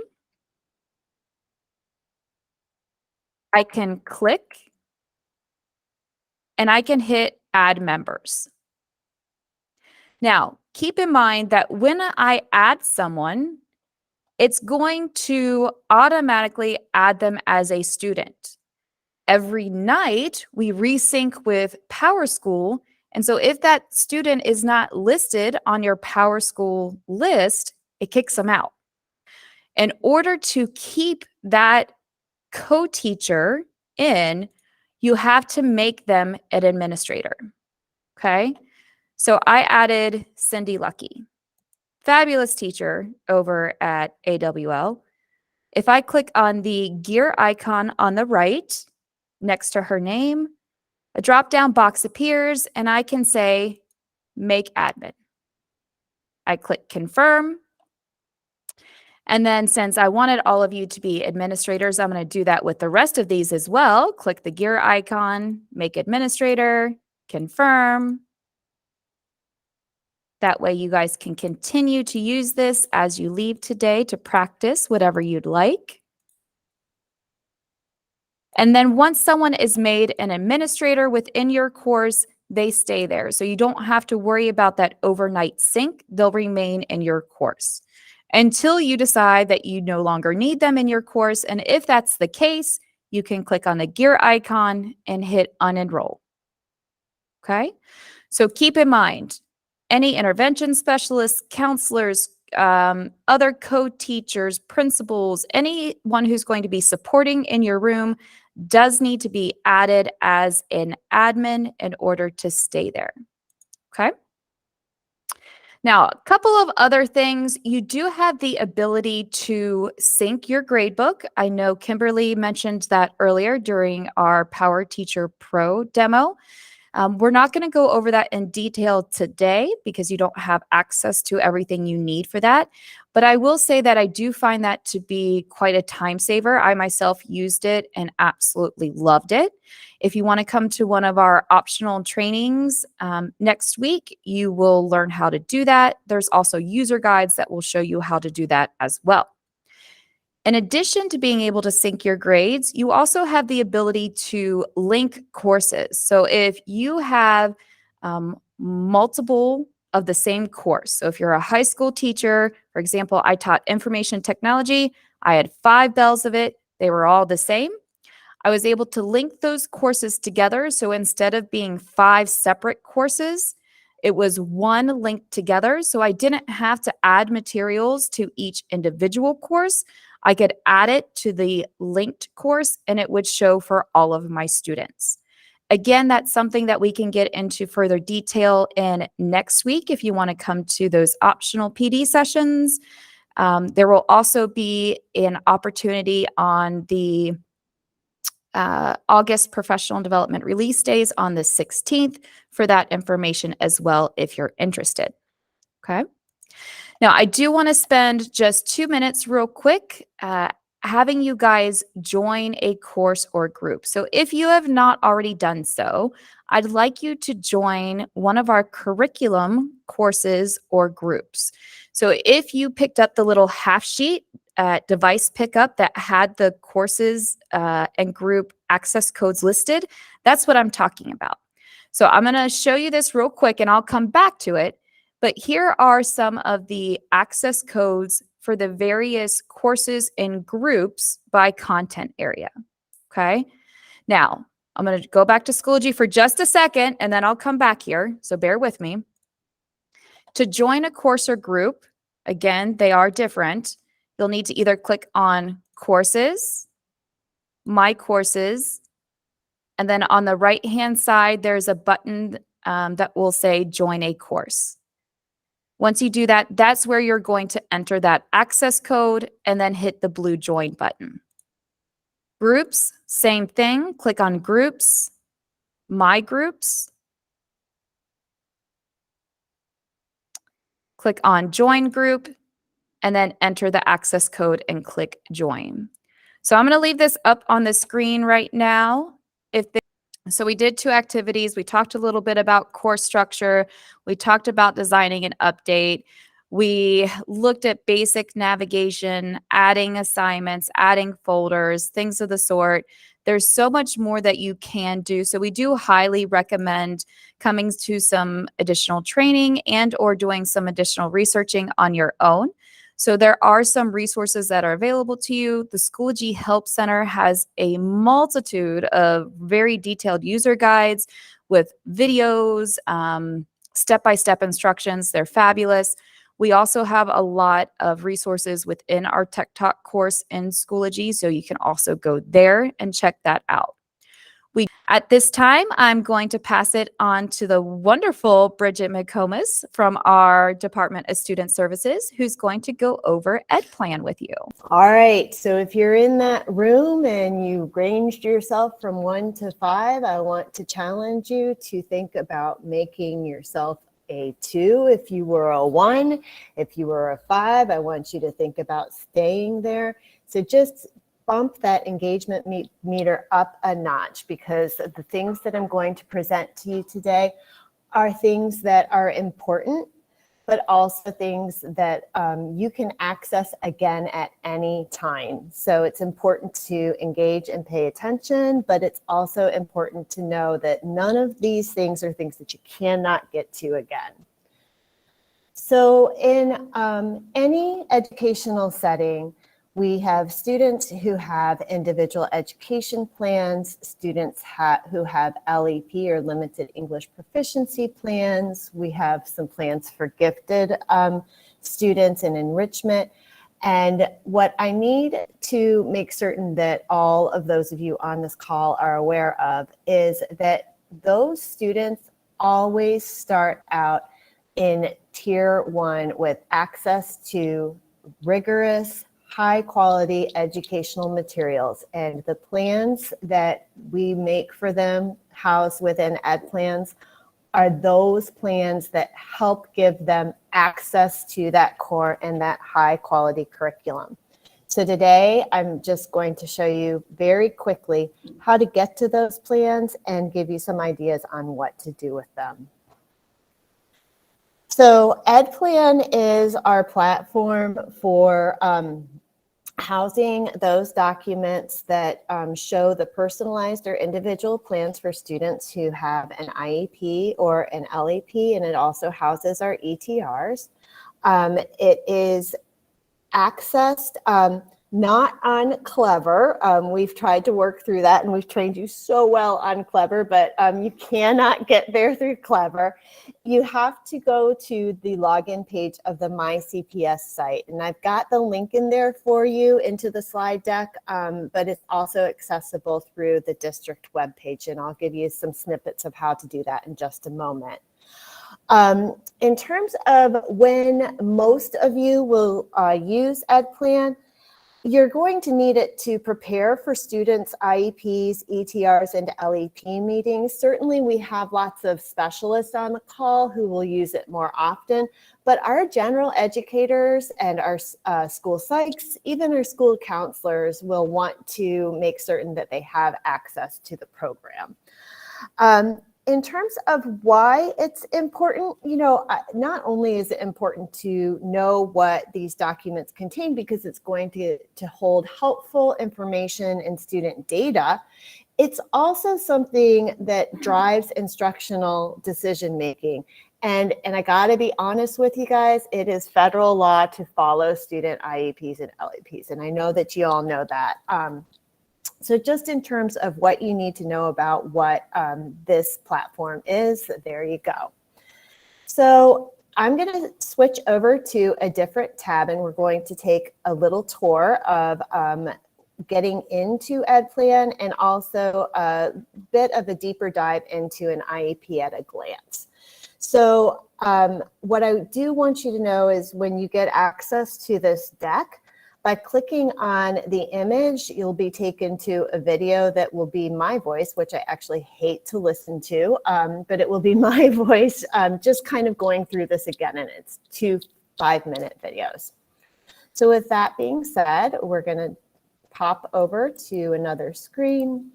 I can click, and I can hit Add Members. Now, keep in mind that when I add someone, it's going to automatically add them as a student. Every night, we resync with PowerSchool. And so if that student is not listed on your PowerSchool list, it kicks them out. In order to keep that co-teacher in, you have to make them an administrator, okay? So I added Cindy Lucky, fabulous teacher over at AWL. If I click on the gear icon on the right, next to her name, a drop-down box appears and I can say, make admin. I click confirm. And then since I wanted all of you to be administrators, I'm going to do that with the rest of these as well. Click the gear icon, make administrator, confirm. That way you guys can continue to use this as you leave today to practice whatever you'd like. And then once someone is made an administrator within your course, they stay there. So you don't have to worry about that overnight sync. They'll remain in your course until you decide that you no longer need them in your course. And if that's the case, you can click on the gear icon and hit unenroll. Okay? So keep in mind, any intervention specialists, counselors, other co-teachers, principals, anyone who's going to be supporting in your room does need to be added as an admin in order to stay there, okay? Now, a couple of other things. You do have the ability to sync your gradebook. I know Kimberly mentioned that earlier during our PowerTeacher Pro demo. We're not going to go over that in detail today because you don't have access to everything you need for that. But I will say that I do find that to be quite a time saver. I myself used it and absolutely loved it. If you want to come to one of our optional trainings next week, you will learn how to do that. There's also user guides that will show you how to do that as well. In addition to being able to sync your grades, you also have the ability to link courses. So if you have multiple of the same course, so if you're a high school teacher, for example, I taught information technology, I had 5 bells of it, they were all the same. I was able to link those courses together. So instead of being 5 separate courses, it was one linked together. So I didn't have to add materials to each individual course. I could add it to the linked course and it would show for all of my students. Again, that's something that we can get into further detail in next week if you want to come to those optional PD sessions. There will also be an opportunity on the August Professional Development Release Days on the 16th for that information as well if you're interested. Okay. Now, I do want to spend just 2 minutes real quick having you guys join a course or group. So if you have not already done so, I'd like you to join one of our curriculum courses or groups. So if you picked up the little half sheet at device pickup that had the courses and group access codes listed, that's what I'm talking about. So I'm going to show you this real quick and I'll come back to it. But here are some of the access codes for the various courses and groups by content area. Okay. Now, I'm going to go back to Schoology for just a second, and then I'll come back here. So bear with me. To join a course or group, again, they are different. You'll need to either click on Courses, My Courses, and then on the right-hand side, there's a button that will say Join a Course. Once you do that, that's where you're going to enter that access code and then hit the blue Join button. Groups, same thing. Click on Groups, My Groups. Click on Join Group, and then enter the access code and click Join. So I'm going to leave this up on the screen right now. So we did 2 activities. We talked a little bit about course structure. We talked about designing an update. We looked at basic navigation, adding assignments, adding folders, things of the sort. There's so much more that you can do. So we do highly recommend coming to some additional training and or doing some additional researching on your own. So there are some resources that are available to you. The Schoology Help Center has a multitude of very detailed user guides with videos, step-by-step instructions. They're fabulous. We also have a lot of resources within our Tech Talk course in Schoology, so you can also go there and check that out. At this time, I'm going to pass it on to the wonderful Bridget McComas from our Department of Student Services, who's going to go over EdPlan with you. All right, so if you're in that room and you ranged yourself from 1 to 5, I want to challenge you to think about making yourself a 2 if you were a 1. If you were a 5, I want you to think about staying there. So just bump that engagement meter up a notch, because the things that I'm going to present to you today are things that are important, but also things that you can access again at any time. So it's important to engage and pay attention, but it's also important to know that none of these things are things that you cannot get to again. So in any educational setting, we have students who have individual education plans, students who have LEP or limited English proficiency plans. We have some plans for gifted students and enrichment. And what I need to make certain that all of those of you on this call are aware of is that those students always start out in Tier 1 with access to rigorous, high quality educational materials, and the plans that we make for them housed within EdPlans are those plans that help give them access to that core and that high quality curriculum. So today I'm just going to show you very quickly how to get to those plans and give you some ideas on what to do with them. So EdPlan is our platform for housing those documents that show the personalized or individual plans for students who have an IEP or an LEP, and it also houses our ETRs. It is accessed not on Clever. We've tried to work through that, and we've trained you so well on Clever, but you cannot get there through Clever. You have to go to the login page of the My CPS site, and I've got the link in there for you into the slide deck, but it's also accessible through the district webpage, and I'll give you some snippets of how to do that in just a moment. In terms of when most of you will use EdPlan, You're going to need it to prepare for students' IEPs, ETRs, and LEP meetings. Certainly, we have lots of specialists on the call who will use it more often, but our general educators and our school psychs, even our school counselors, will want to make certain that they have access to the program. In terms of why it's important, you know, not only is it important to know what these documents contain because it's going to hold helpful information and student data, it's also something that drives instructional decision making. And I gotta be honest with you guys, it is federal law to follow student IEPs and LEPs. And I know that you all know that. So just in terms of what you need to know about what this platform is, there you go. So I'm going to switch over to a different tab, and we're going to take a little tour of getting into EdPlan and also a bit of a deeper dive into an IEP at a glance. So what I do want you to know is when you get access to this deck, by clicking on the image, you'll be taken to a video that will be my voice, which I actually hate to listen to, but it will be my voice just kind of going through this again, and it's 2 5-minute videos. So with that being said, we're going to pop over to another screen.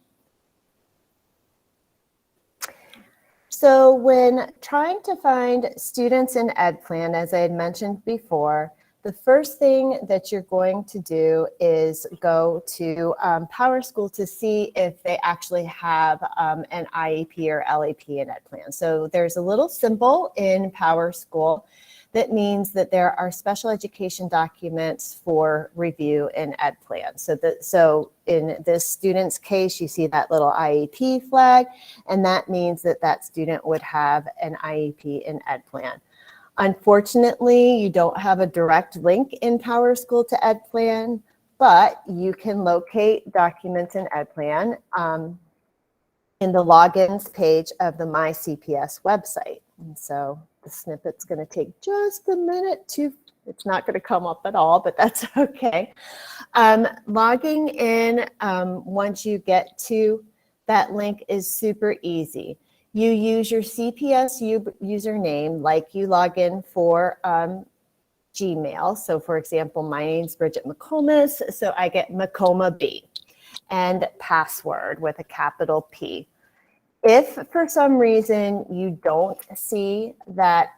So when trying to find students in EdPlan, as I had mentioned before, the first thing that you're going to do is go to PowerSchool to see if they actually have an IEP or LEP in EdPlan. So there's a little symbol in PowerSchool that means that there are special education documents for review in EdPlan. So in this student's case, you see that little IEP flag, and that means that that student would have an IEP in EdPlan. Unfortunately, you don't have a direct link in PowerSchool to EdPlan, but you can locate documents in EdPlan in the logins page of the My CPS website. And so the snippet's going to take just a minute to, it's not going to come up at all, but that's okay. Logging in once you get to that link is super easy. You use your CPS username like you log in for Gmail. So for example, my name's Bridget McComas, so I get McComa B, and password with a capital P. If for some reason you don't see that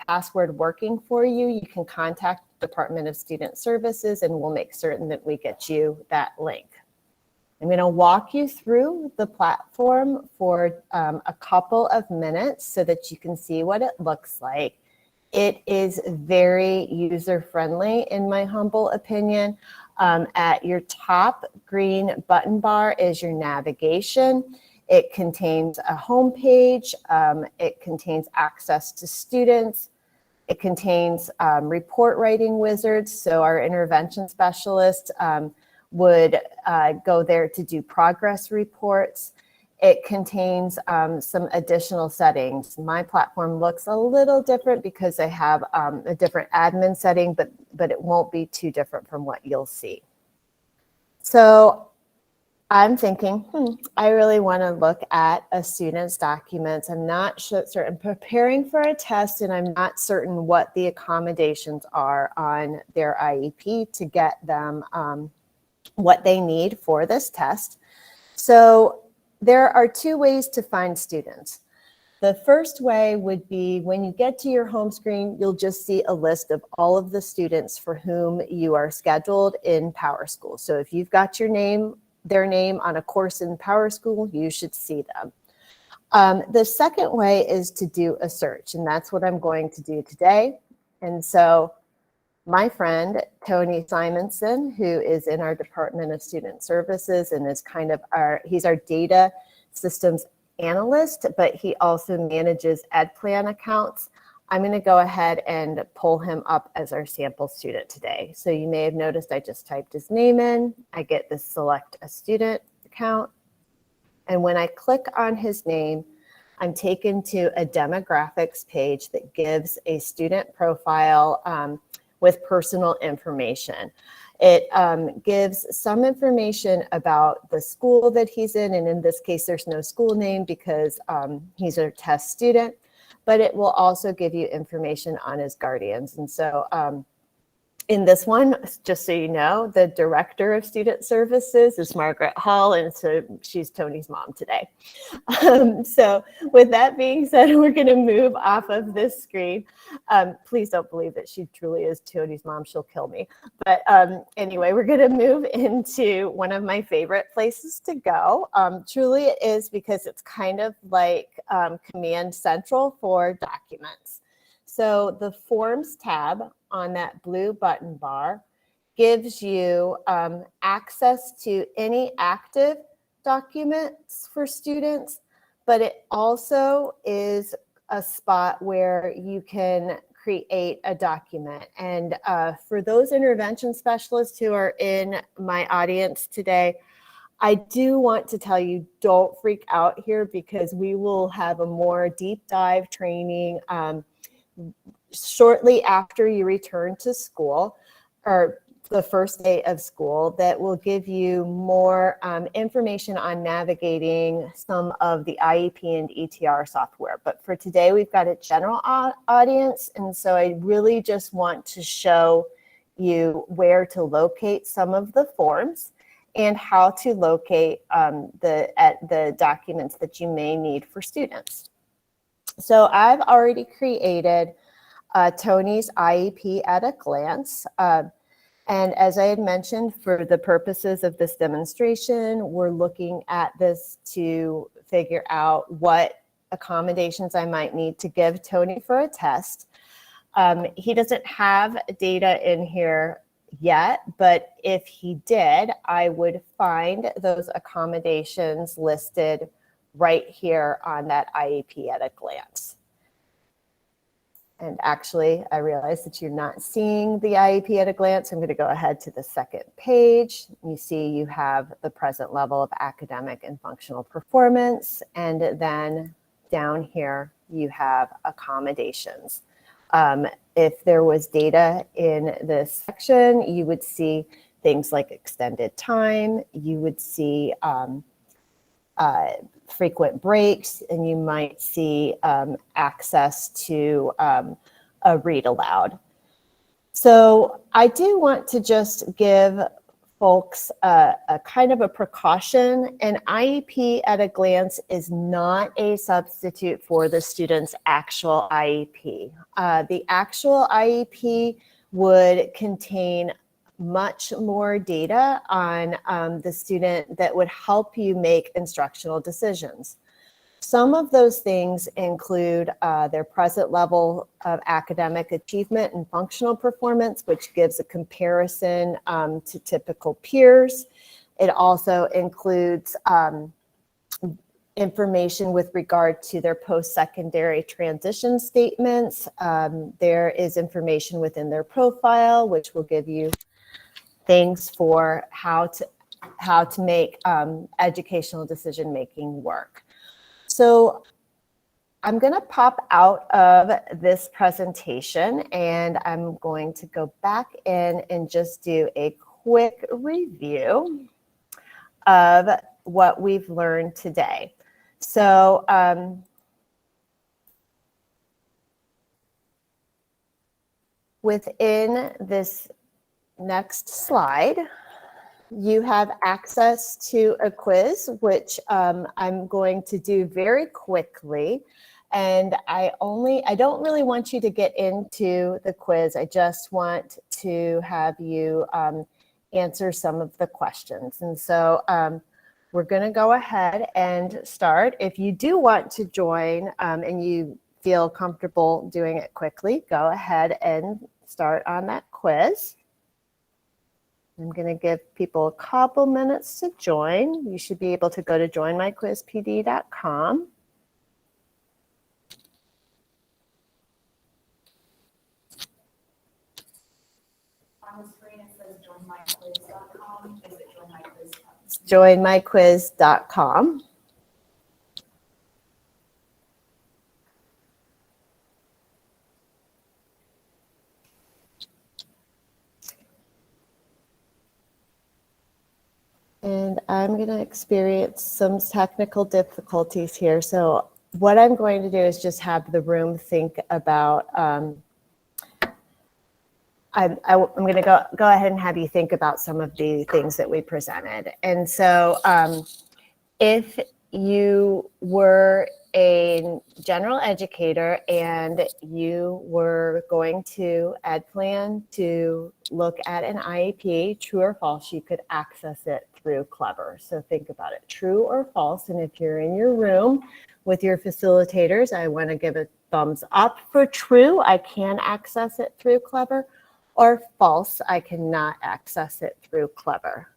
password working for you, you can contact the Department of Student Services and we'll make certain that we get you that link. I'm going to walk you through the platform for a couple of minutes so that you can see what it looks like. It is very user-friendly, in my humble opinion. At your top green button bar is your navigation. It contains a home page. It contains access to students. It contains report writing wizards. So our intervention specialist would go there to do progress reports. It contains some additional settings. My platform looks a little different because I have a different admin setting, but it won't be too different from what you'll see. So I'm thinking, I really want to look at a student's documents. I'm not certain, I'm preparing for a test and I'm not certain what the accommodations are on their IEP to get them what they need for this test. So there are two ways to find students. The first way would be when you get to your home screen, you'll just see a list of all of the students for whom you are scheduled in PowerSchool. So if you've got their name on a course in PowerSchool, you should see them. The second way is to do a search, and that's what I'm going to do today. And so my friend, Tony Simonson, who is in our Department of Student Services and is kind of he's our data systems analyst, but he also manages EdPlan accounts. I'm going to go ahead and pull him up as our sample student today. So you may have noticed I just typed his name in. I get the select a student account. And when I click on his name, I'm taken to a demographics page that gives a student profile with personal information. It gives some information about the school that he's in, and in this case, there's no school name because he's a test student, but it will also give you information on his guardians. And so in this one, just so you know, the Director of Student Services is Margaret Hall, and so she's Tony's mom today. So with that being said, we're going to move off of this screen. Please don't believe that she truly is Tony's mom. She'll kill me. But anyway, we're going to move into one of my favorite places to go. Truly it is because it's kind of like Command Central for documents. So the Forms tab on that blue button bar gives you access to any active documents for students, but it also is a spot where you can create a document. And for those intervention specialists who are in my audience today, I do want to tell you, don't freak out here because we will have a more deep dive training shortly after you return to school, or the first day of school, that will give you more information on navigating some of the IEP and ETR software. But for today, we've got a general audience, and so I really just want to show you where to locate some of the forms and how to locate the documents that you may need for students. So I've already created Tony's IEP at a glance. And as I had mentioned, for the purposes of this demonstration, we're looking at this to figure out what accommodations I might need to give Tony for a test. He doesn't have data in here yet, but if he did, I would find those accommodations listed right here on that IEP at a glance. And actually, I realize that you're not seeing the IEP at a glance. I'm going to go ahead to the second page. You see you have the present level of academic and functional performance. And then down here, you have accommodations. If there was data in this section, you would see things like extended time. You would see frequent breaks, and you might see access to a read aloud. So I do want to just give folks a kind of a precaution. An IEP at a glance is not a substitute for the student's actual IEP. The actual IEP would contain much more data on the student that would help you make instructional decisions. Some of those things include their present level of academic achievement and functional performance, which gives a comparison to typical peers. It also includes information with regard to their post-secondary transition statements. There is information within their profile, which will give you things for how to make educational decision making work. So I'm going to pop out of this presentation, and I'm going to go back in and just do a quick review of what we've learned today. So within this next slide, you have access to a quiz, which I'm going to do very quickly. And I don't really want you to get into the quiz. I just want to have you answer some of the questions. And so we're going to go ahead and start. If you do want to join and you feel comfortable doing it quickly, go ahead and start on that quiz. I'm going to give people a couple minutes to join. You should be able to go to joinmyquizpd.com. On the screen it says joinmyquiz.com. Is it joinmyquiz.com? It's joinmyquiz.com. And I'm going to experience some technical difficulties here. So what I'm going to do is just have the room think about, I'm going to go ahead and have you think about some of the things that we presented. And so if you were a general educator and you were going to EdPlan to look at an IEP, true or false, you could access it through Clever. So think about it, true or false. And if you're in your room with your facilitators, I want to give a thumbs up for true. I can access it through Clever, or false. I cannot access it through Clever.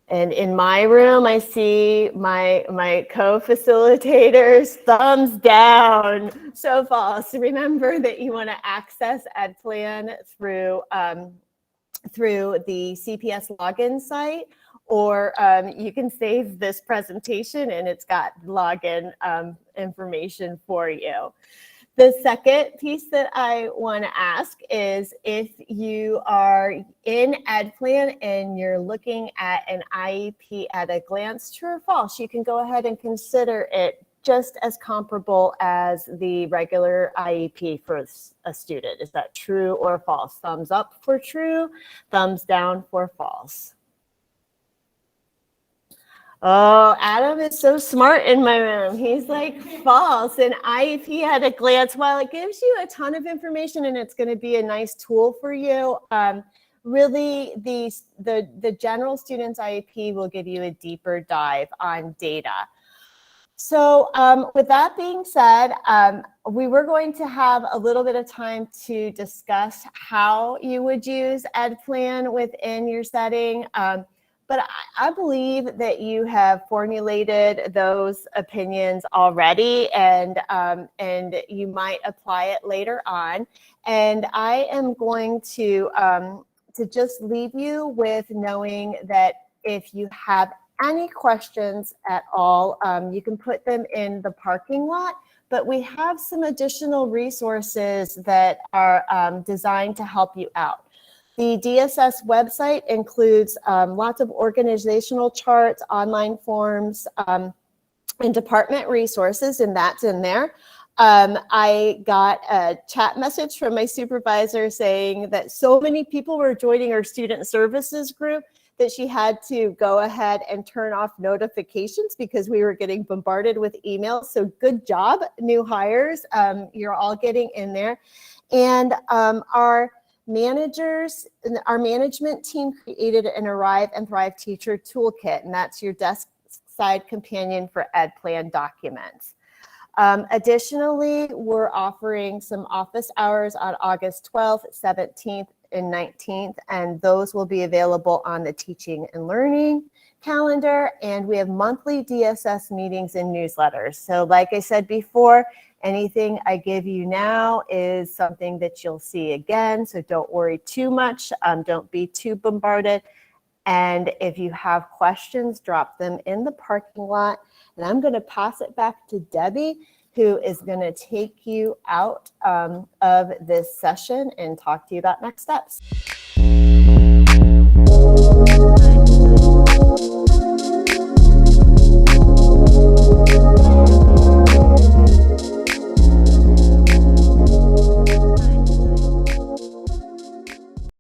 And in my room, I see my co-facilitators, thumbs down, so false. Remember that you want to access EdPlan through the CPS login site, or you can save this presentation and it's got login information for you. The second piece that I want to ask is if you are in EdPlan and you're looking at an IEP at a glance, true or false, you can go ahead and consider it just as comparable as the regular IEP for a student. Is that true or false? Thumbs up for true, thumbs down for false. Oh, Adam is so smart in my room. He's like, false. And IEP at a glance, while it gives you a ton of information and it's going to be a nice tool for you, really the general student's IEP will give you a deeper dive on data. So with that being said, we were going to have a little bit of time to discuss how you would use EdPlan within your setting. But I believe that you have formulated those opinions already, and you might apply it later on. And I am going to just leave you with knowing that if you have any questions at all, you can put them in the parking lot. But we have some additional resources that are designed to help you out. The DSS website includes lots of organizational charts, online forms, and department resources, and that's in there. I got a chat message from my supervisor saying that so many people were joining our student services group that she had to go ahead and turn off notifications because we were getting bombarded with emails. So good job, new hires. You're all getting in there. And our management team created an Arrive and Thrive Teacher Toolkit, and that's your desk side companion for EdPlan documents. Additionally, we're offering some office hours on August 12th, 17th, and 19th, and those will be available on the Teaching and Learning calendar. And we have monthly DSS meetings and newsletters. So like I said before, anything I give you now is something that you'll see again. So don't worry too much. Don't be too bombarded. And if you have questions, drop them in the parking lot. And I'm going to pass it back to Debbie, who is going to take you out of this session and talk to you about next steps.